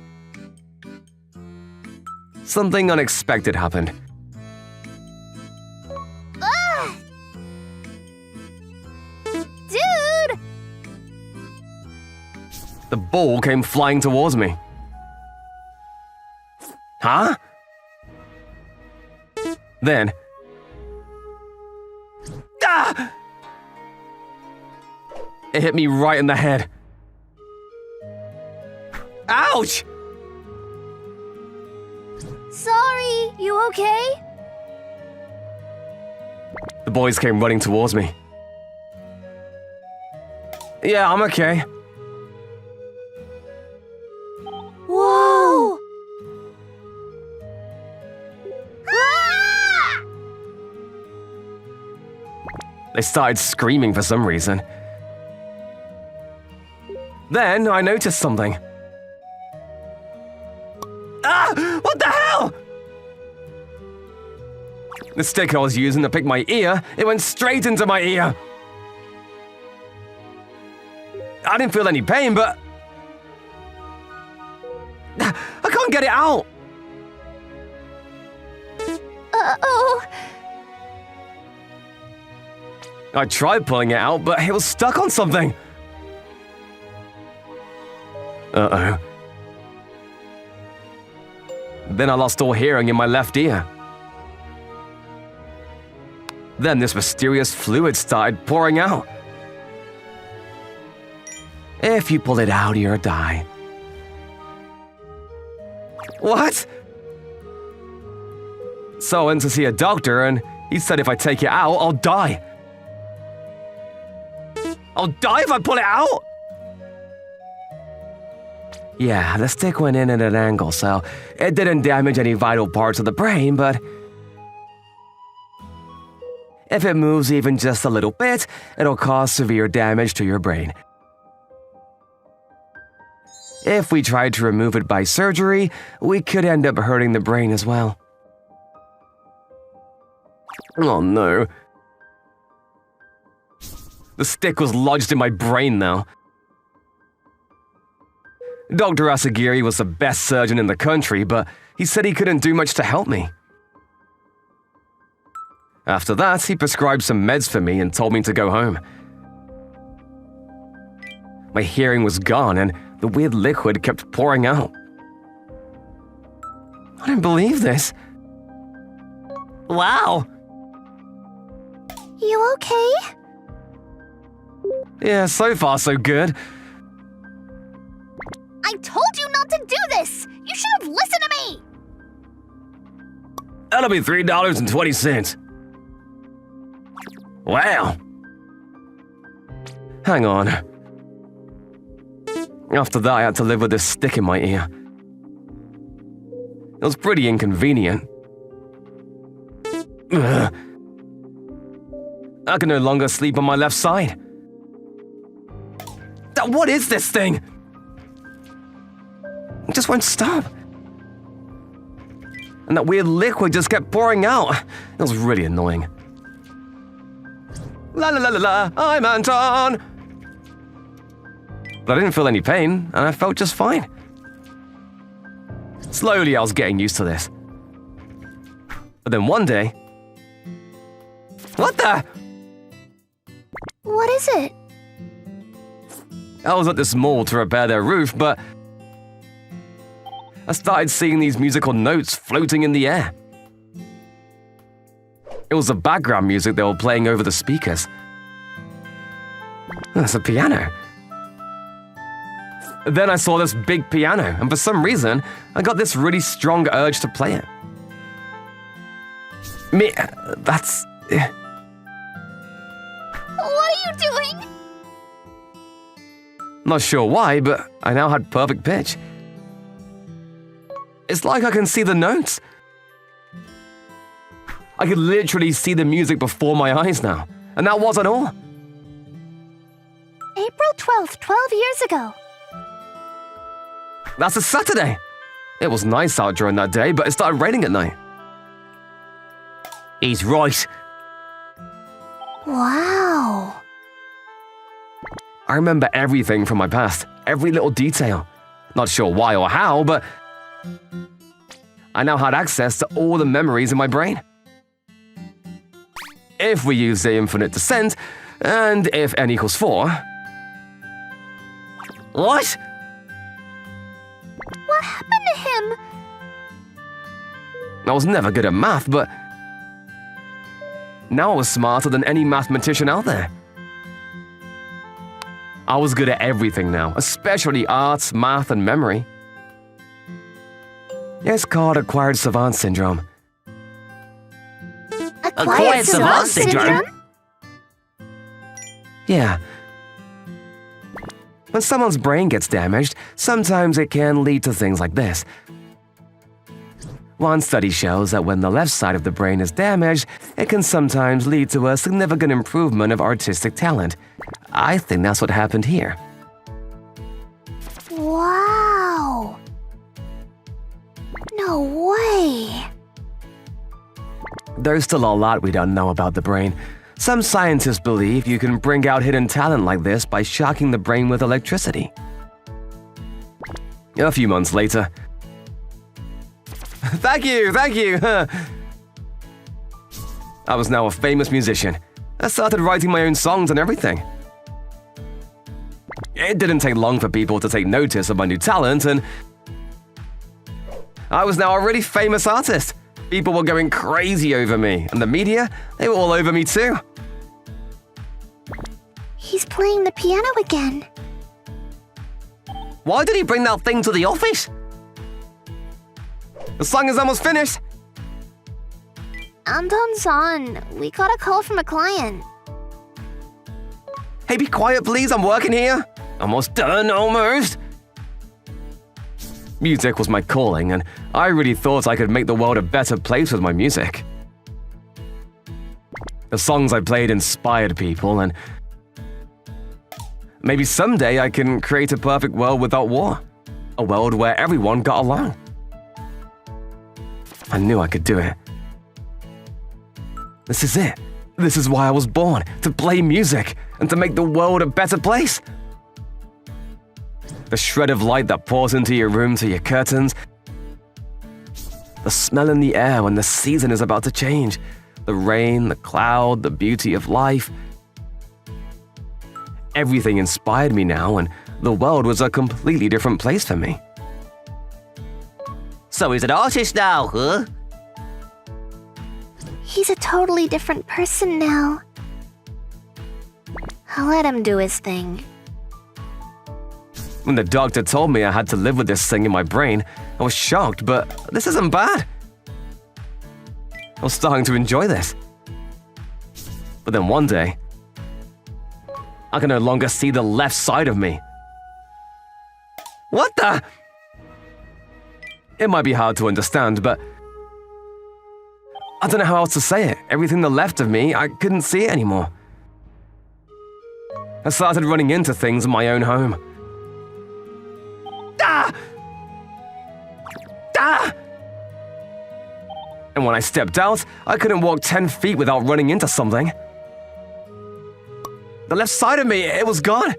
something unexpected happened. Dude! The ball came flying towards me. Huh? Then... ah! It hit me right in the head. Ouch! Sorry, you okay? The boys came running towards me. Yeah, I'm okay. Whoa! Ah! They started screaming for some reason. Then I noticed something. Ah! What the hell? The stick I was using to pick my ear, it went straight into my ear. I didn't feel any pain, but... I can't get it out. Uh-oh. I tried pulling it out, but it was stuck on something. Uh-oh. Then I lost all hearing in my left ear. Then this mysterious fluid started pouring out. If you pull it out, you'll die. What? So I went to see a doctor and he said if I take it out, I'll die. I'll die if I pull it out? Yeah, the stick went in at an angle, so it didn't damage any vital parts of the brain, but if it moves even just a little bit, it'll cause severe damage to your brain. If we tried to remove it by surgery, we could end up hurting the brain as well. Oh no. The stick was lodged in my brain now. Dr. Asagiri was the best surgeon in the country, but he said he couldn't do much to help me. After that, he prescribed some meds for me and told me to go home. My hearing was gone and the weird liquid kept pouring out. I don't believe this. Wow! You okay? Yeah, so far so good. I told you not to do this! You should have listened to me! That'll be $3.20. Wow. Hang on. After that, I had to live with this stick in my ear. It was pretty inconvenient. Ugh. I can no longer sleep on my left side. What is this thing? It just won't stop. And that weird liquid just kept pouring out. It was really annoying. La la la la la, I'm Anton! But I didn't feel any pain, and I felt just fine. Slowly, I was getting used to this. But then one day... What the? What is it? I was at this mall to repair their roof, but I started seeing these musical notes floating in the air. It was the background music they were playing over the speakers. That's a piano. Then I saw this big piano, and for some reason, I got this really strong urge to play it. That's... What are you doing? Not sure why, but I now had perfect pitch. It's like I can see the notes. I could literally see the music before my eyes now, and that wasn't all. April 12th, 12 years ago. That's a Saturday. It was nice out during that day, but it started raining at night. He's right. Wow. I remember everything from my past, every little detail. Not sure why or how, but I now had access to all the memories in my brain. If we use the infinite descent, and if n equals 4... What? What happened to him? I was never good at math, but now I was smarter than any mathematician out there. I was good at everything now, especially arts, math, and memory. It's called acquired savant syndrome. Acquired savant syndrome? Yeah. When someone's brain gets damaged, sometimes it can lead to things like this. One study shows that when the left side of the brain is damaged, it can sometimes lead to a significant improvement of artistic talent. I think that's what happened here. Wow. No way. There's still a lot we don't know about the brain. Some scientists believe you can bring out hidden talent like this by shocking the brain with electricity. A few months later... Thank you! I was now a famous musician. I started writing my own songs and everything. It didn't take long for people to take notice of my new talent, and I was now a really famous artist. People were going crazy over me, and the media, they were all over me too. He's playing the piano again. Why did he bring that thing to the office? The song is almost finished. Anton-san, we got a call from a client. Hey, be quiet, please. I'm working here. Almost done, almost. Music was my calling, and I really thought I could make the world a better place with my music. The songs I played inspired people, and maybe someday I can create a perfect world without war. A world where everyone got along. I knew I could do it. This is it. This is why I was born, to play music and to make the world a better place. The shred of light that pours into your room through your curtains. The smell in the air when the season is about to change. The rain, the cloud, the beauty of life. Everything inspired me now, and the world was a completely different place for me. So he's an artist now, huh? He's a totally different person now. I'll let him do his thing. When the doctor told me I had to live with this thing in my brain, I was shocked, but this isn't bad. I was starting to enjoy this. But then one day, I can no longer see the left side of me. What the? It might be hard to understand, but I don't know how else to say it. Everything that left of me, I couldn't see it anymore. I started running into things in my own home. Ah! Ah! And when I stepped out, I couldn't walk 10 feet without running into something. The left side of me, it was gone.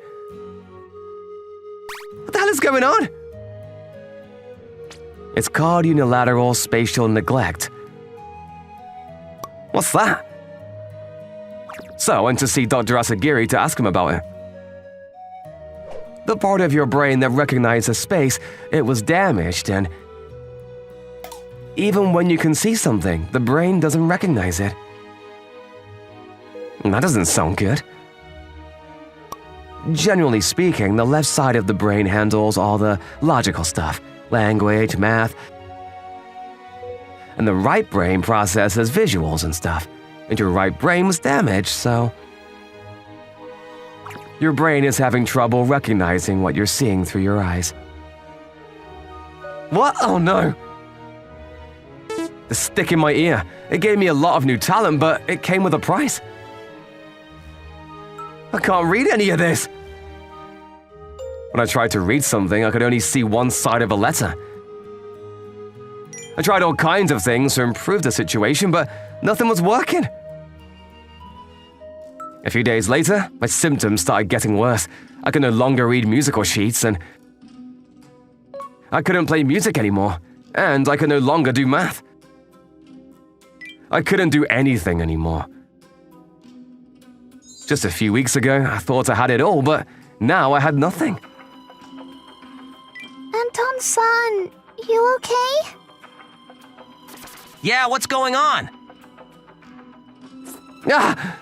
What the hell is going on? It's called unilateral spatial neglect. What's that? So I went to see Dr. Asagiri to ask him about it. The part of your brain that recognizes space, it was damaged, and even when you can see something, the brain doesn't recognize it. That doesn't sound good. Generally speaking, the left side of the brain handles all the logical stuff, language, math, and the right brain processes visuals and stuff. And your right brain was damaged, so your brain is having trouble recognizing what you're seeing through your eyes. What? Oh no! The stick in my ear. It gave me a lot of new talent, but it came with a price. I can't read any of this. When I tried to read something, I could only see one side of a letter. I tried all kinds of things to improve the situation, but nothing was working. A few days later, my symptoms started getting worse. I could no longer read musical sheets, and I couldn't play music anymore, and I could no longer do math. I couldn't do anything anymore. Just a few weeks ago, I thought I had it all, but now I had nothing. Anton-san, you okay? Yeah, what's going on? Ah!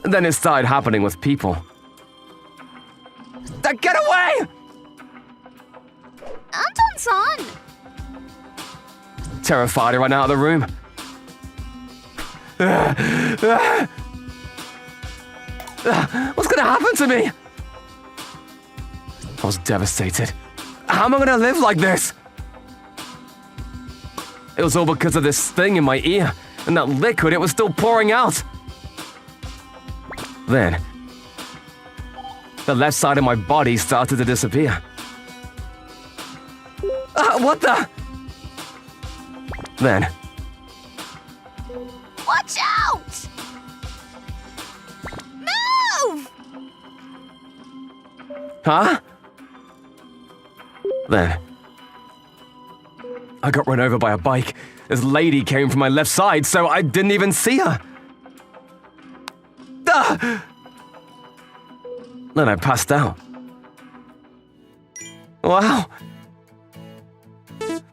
Then it started happening with people. Get away! Anton-san! Terrified, I ran out of the room. What's gonna happen to me? I was devastated. How am I gonna live like this? It was all because of this thing in my ear, and that liquid, it was still pouring out. Then, the left side of my body started to disappear. What the? Then, Watch out! Move! huh? Then, I got run over by a bike. This lady came from my left side, so I didn't even see her. Then I passed out. Wow.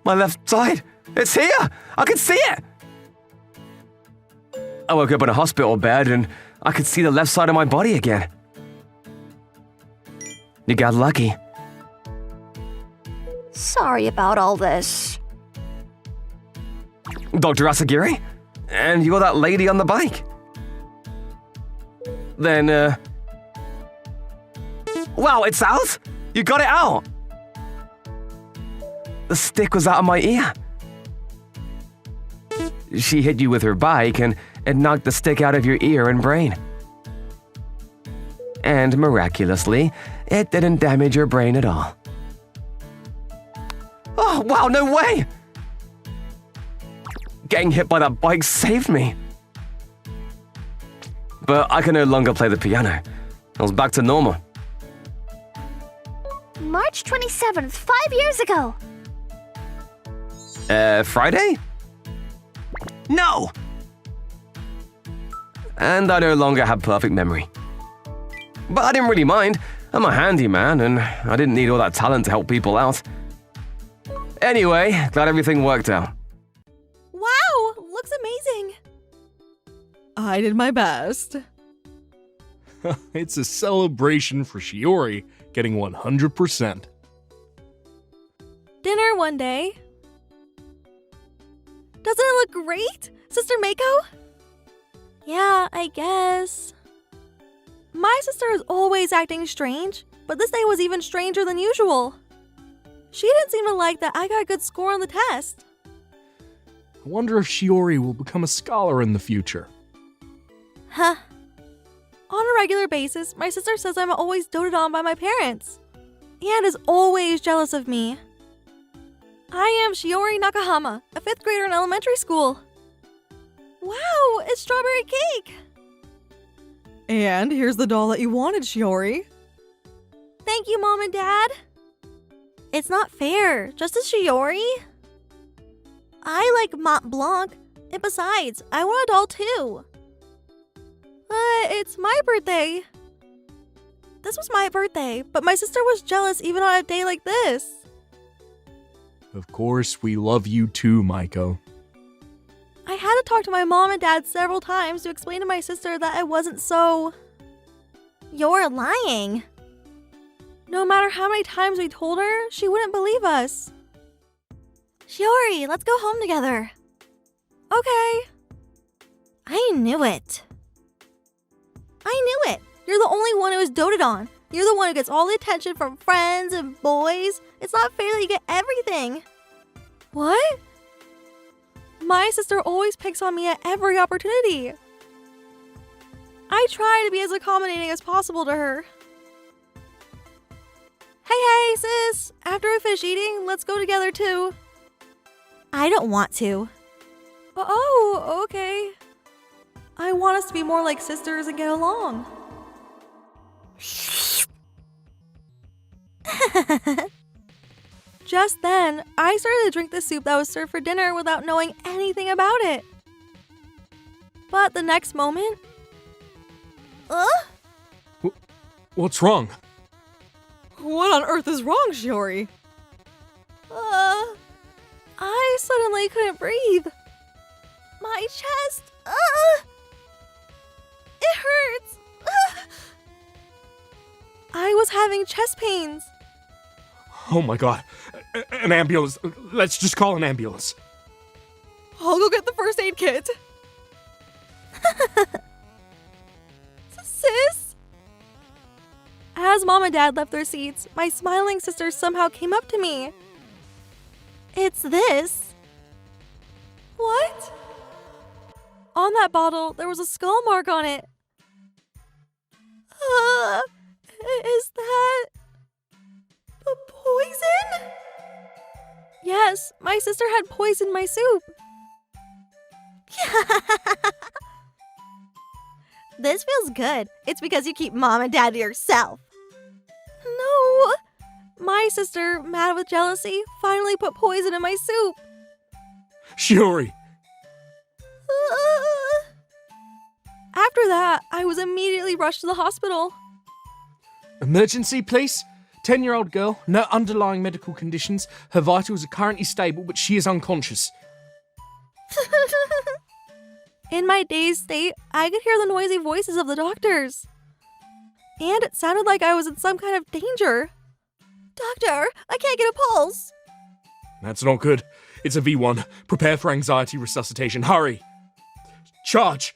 My left side. It's here. I can see it. I woke up in a hospital bed and I could see the left side of my body again. You got lucky. Sorry about all this. Dr. Asagiri? And you're that lady on the bike? Then, wow, it's out? You got it out! The stick was out of my ear. She hit you with her bike and knocked the stick out of your ear and brain. And miraculously, it didn't damage your brain at all. Oh, wow, no way! Getting hit by that bike saved me. But I can no longer play the piano. I was back to normal. March 27th, 5 years ago. Friday? No! And I no longer have perfect memory. But I didn't really mind. I'm a handyman, and I didn't need all that talent to help people out. Anyway, glad everything worked out. Wow, looks amazing. I did my best. It's a celebration for Shiori getting 100%. Dinner one day. Doesn't it look great, Sister Mako? Yeah, I guess. My sister is always acting strange, but this day was even stranger than usual. She didn't seem to like that I got a good score on the test. I wonder if Shiori will become a scholar in the future. Huh. On a regular basis, my sister says I'm always doted on by my parents, and is always jealous of me. I am Shiori Nakahama, a 5th grader in elementary school. Wow, it's strawberry cake! And here's the doll that you wanted, Shiori. Thank you, Mom and Dad. It's not fair, just as Shiori. I like Mont Blanc, and besides, I want a doll too. But it's my birthday. This was my birthday, but my sister was jealous even on a day like this. Of course, we love you too, Maiko. I had to talk to my mom and dad several times to explain to my sister that I wasn't so... You're lying. No matter how many times we told her, she wouldn't believe us. Shiori, let's go home together. Okay. I knew it. You're the only one who is doted on. You're the one who gets all the attention from friends and boys. It's not fair that you get everything. What? My sister always picks on me at every opportunity. I try to be as accommodating as possible to her. Hey, sis! After we finish eating, let's go together too. I don't want to. Oh, okay. I want us to be more like sisters and get along. Just then, I started to drink the soup that was served for dinner without knowing anything about it. But the next moment... What's wrong? What on earth is wrong, Shiori? I suddenly couldn't breathe. My chest... It hurts. I was having chest pains. Oh my god. An ambulance. Let's just call an ambulance. I'll go get the first aid kit. Sis? As Mom and Dad left their seats, my smiling sister somehow came up to me. It's this. What? On that bottle, there was a skull mark on it. Is that... poison? Yes, my sister had poisoned my soup. This feels good. It's because you keep Mom and Dad to yourself. No. My sister, mad with jealousy, finally put poison in my soup. Shiori! After that, I was immediately rushed to the hospital. Emergency, please? 10-year-old girl, no underlying medical conditions. Her vitals are currently stable, but she is unconscious. In my dazed state, I could hear the noisy voices of the doctors. And it sounded like I was in some kind of danger. Doctor, I can't get a pulse. That's not good. It's a V1. Prepare for anxiety resuscitation. Hurry! Charge!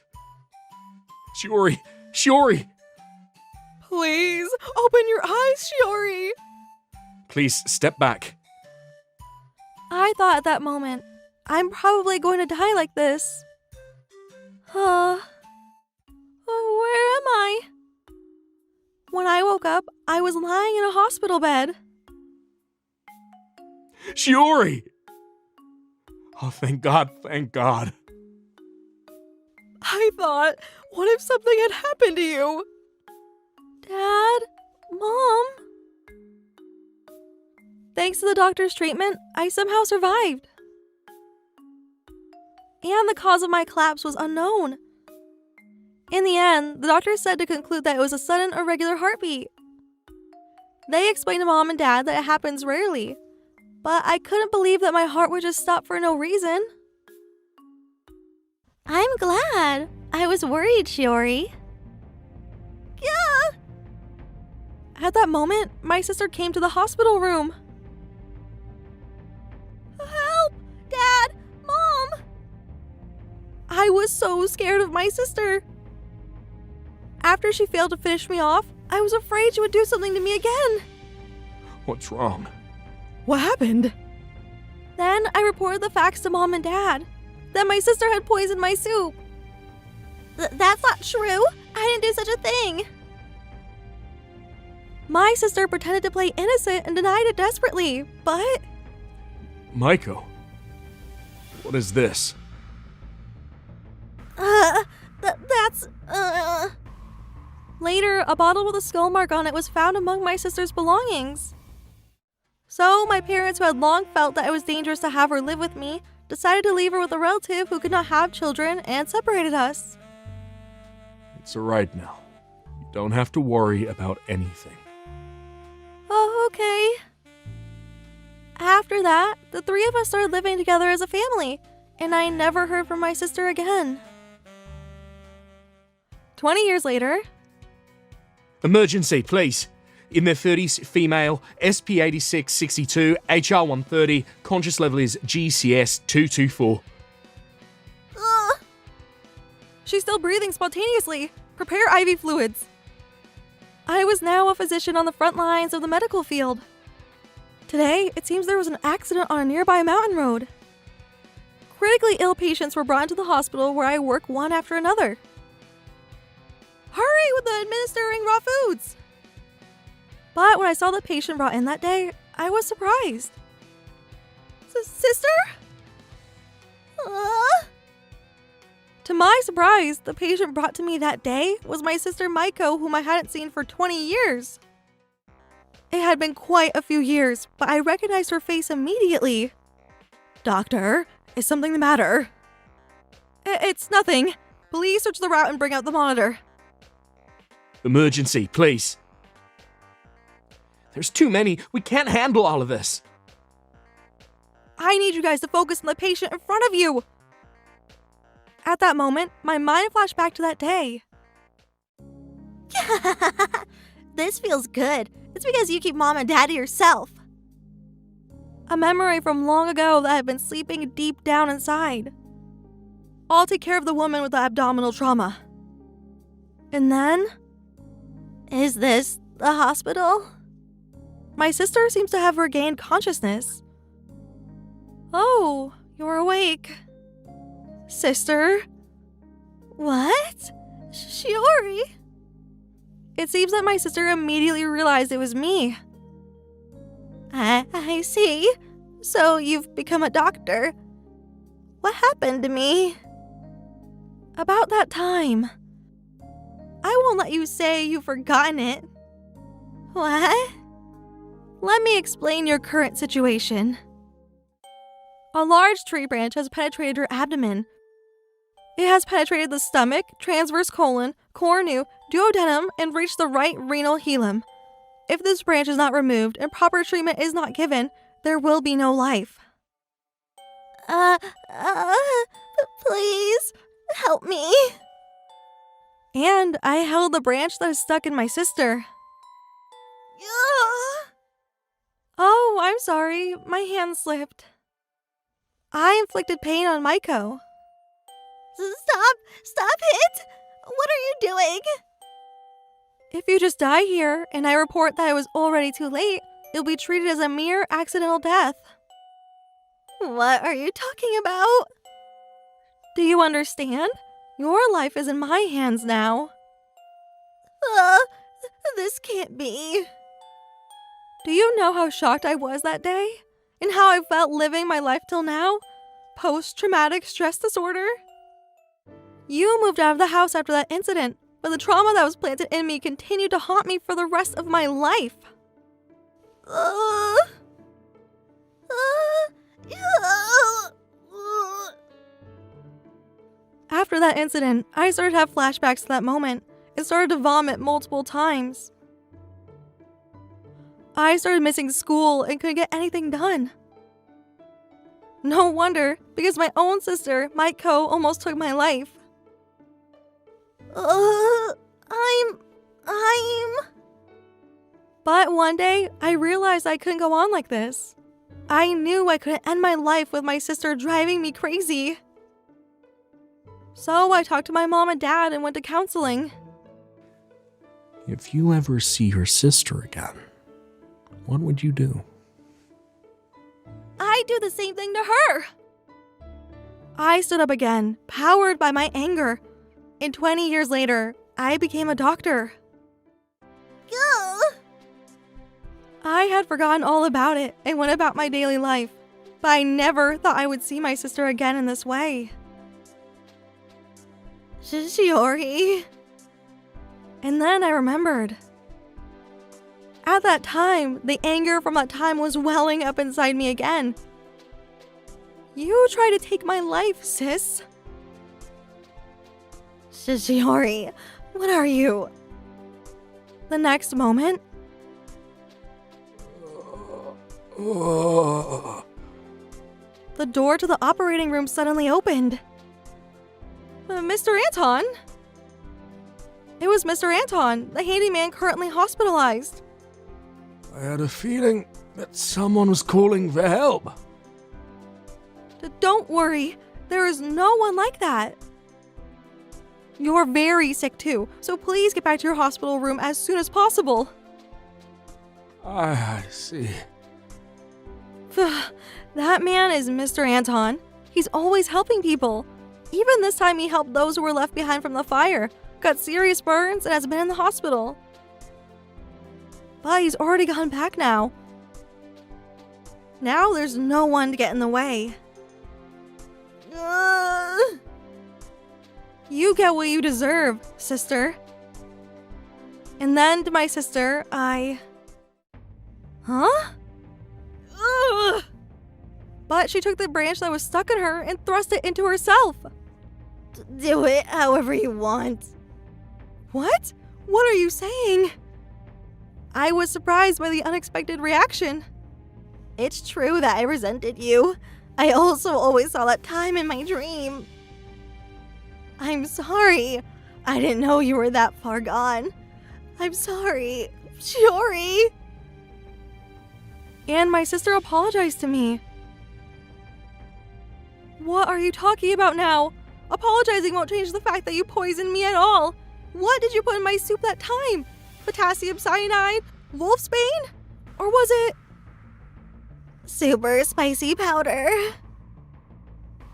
Shiori! Shiori! Please, open your eyes, Shiori! Please, step back. I thought at that moment, I'm probably going to die like this. Where am I? When I woke up, I was lying in a hospital bed. Shiori! Oh, thank God, thank God. I thought, what if something had happened to you? Dad? Mom? Thanks to the doctor's treatment, I somehow survived. And the cause of my collapse was unknown. In the end, the doctor said to conclude that it was a sudden irregular heartbeat. They explained to Mom and Dad that it happens rarely, but I couldn't believe that my heart would just stop for no reason. I'm glad. I was worried, Shiori. Yeah! At that moment, my sister came to the hospital room. Help! Dad! Mom! I was so scared of my sister. After she failed to finish me off, I was afraid she would do something to me again. What's wrong? What happened? Then I reported the facts to Mom and Dad. That my sister had poisoned my soup. That's not true. I didn't do such a thing. My sister pretended to play innocent and denied it desperately, but... Maiko, what is this? That's... Later, a bottle with a skull mark on it was found among my sister's belongings. So, my parents, who had long felt that it was dangerous to have her live with me, decided to leave her with a relative who could not have children and separated us. It's alright now. You don't have to worry about anything. Oh, okay. After that, the three of us started living together as a family, and I never heard from my sister again. 20 years later... Emergency, please. In their 30s, female, SP8662, HR130, conscious level is GCS 224. She's still breathing spontaneously. Prepare IV fluids. I was now a physician on the front lines of the medical field. Today, it seems there was an accident on a nearby mountain road. Critically ill patients were brought into the hospital where I work one after another. Hurry with the administering raw foods! But when I saw the patient brought in that day, I was surprised. Sister? To my surprise, the patient brought to me that day was my sister Maiko, whom I hadn't seen for 20 years. It had been quite a few years, but I recognized her face immediately. Doctor, is something the matter? It's nothing. Please search the route and bring out the monitor. Emergency, please. There's too many. We can't handle all of this. I need you guys to focus on the patient in front of you. At that moment, my mind flashed back to that day. This feels good. It's because you keep Mom and Dad to yourself. A memory from long ago that had been sleeping deep down inside. I'll take care of the woman with the abdominal trauma. And then... Is this the hospital? My sister seems to have regained consciousness. Oh, you're awake. Sister? What? Shiori? It seems that my sister immediately realized it was me. I see. So you've become a doctor. What happened to me? About that time. I won't let you say you've forgotten it. What? Let me explain your current situation. A large tree branch has penetrated your abdomen. It has penetrated the stomach, transverse colon, cornu, duodenum, and reached the right renal hilum. If this branch is not removed and proper treatment is not given, there will be no life. Please, help me. And I held the branch that is stuck in my sister. Oh, I'm sorry. My hand slipped. I inflicted pain on Maiko. Stop it! What are you doing? If you just die here and I report that it was already too late, you'll be treated as a mere accidental death. What are you talking about? Do you understand? Your life is in my hands now. This can't be. Do you know how shocked I was that day? And how I felt living my life till now? Post-traumatic stress disorder? You moved out of the house after that incident, but the trauma that was planted in me continued to haunt me for the rest of my life. After that incident, I started to have flashbacks to that moment and started to vomit multiple times. I started missing school and couldn't get anything done. No wonder, because my own sister, Maiko, almost took my life. But one day, I realized I couldn't go on like this. I knew I couldn't end my life with my sister driving me crazy. So I talked to my mom and dad and went to counseling. If you ever see your sister again, what would you do? I'd do the same thing to her. I stood up again, powered by my anger. And 20 years later, I became a doctor. I had forgotten all about it and went about my daily life, but I never thought I would see my sister again in this way. Shiori. And then I remembered. At that time, the anger from that time was welling up inside me again. You tried to take my life, sis. Shiori, what are you? The next moment, the door to the operating room suddenly opened. Mr. Anton? It was Mr. Anton, the handyman currently hospitalized. I had a feeling that someone was calling for help. Don't worry, there is no one like that. You're very sick too, so please get back to your hospital room as soon as possible. I see. That man is Mr. Anton. He's always helping people. Even this time he helped those who were left behind from the fire, got serious burns, and has been in the hospital. But he's already gone back now. Now there's no one to get in the way. You get what you deserve, sister. And then to my sister, Huh? But she took the branch that was stuck in her and thrust it into herself. Do it however you want. What? What are you saying? I was surprised by the unexpected reaction. It's true that I resented you. I also always saw that time in my dream. I'm sorry. I didn't know you were that far gone. I'm sorry. Shiori. And my sister apologized to me. What are you talking about now? Apologizing won't change the fact that you poisoned me at all. What did you put in my soup that time? Potassium cyanide? Wolfsbane? Or was it... Super spicy powder.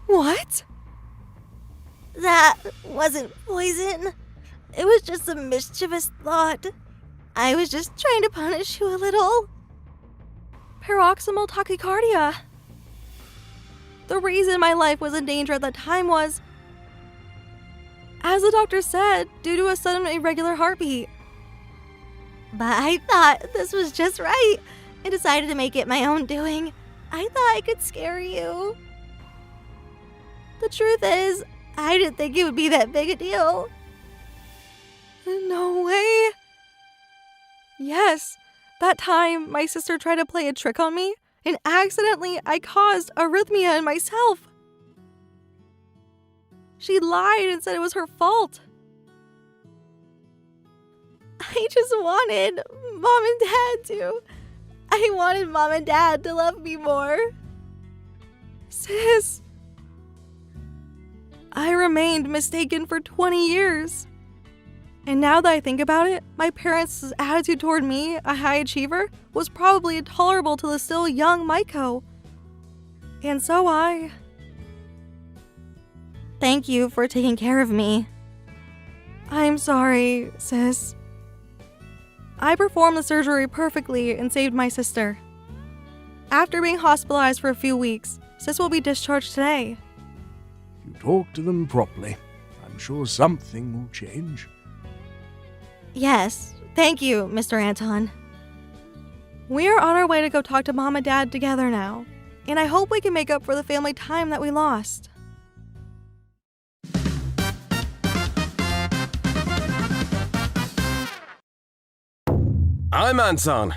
What? That wasn't poison. It was just a mischievous thought. I was just trying to punish you a little. Paroxysmal tachycardia. The reason my life was in danger at that time was, as the doctor said, due to a sudden irregular heartbeat. But I thought this was just right and decided to make it my own doing. I thought I could scare you. The truth is, I didn't think it would be that big a deal. No way. Yes, that time my sister tried to play a trick on me, and accidentally I caused arrhythmia in myself. She lied and said it was her fault. I just wanted Mom and Dad to. I wanted Mom and Dad to love me more. Sis! I remained mistaken for 20 years. And now that I think about it, my parents' attitude toward me, a high achiever, was probably intolerable to the still young Maiko. And so Thank you for taking care of me. I'm sorry, sis. I performed the surgery perfectly and saved my sister. After being hospitalized for a few weeks, sis will be discharged today. If you talk to them properly, I'm sure something will change. Yes, thank you, Mr. Anton. We are on our way to go talk to Mom and Dad together now, and I hope we can make up for the family time that we lost. I'm Anton.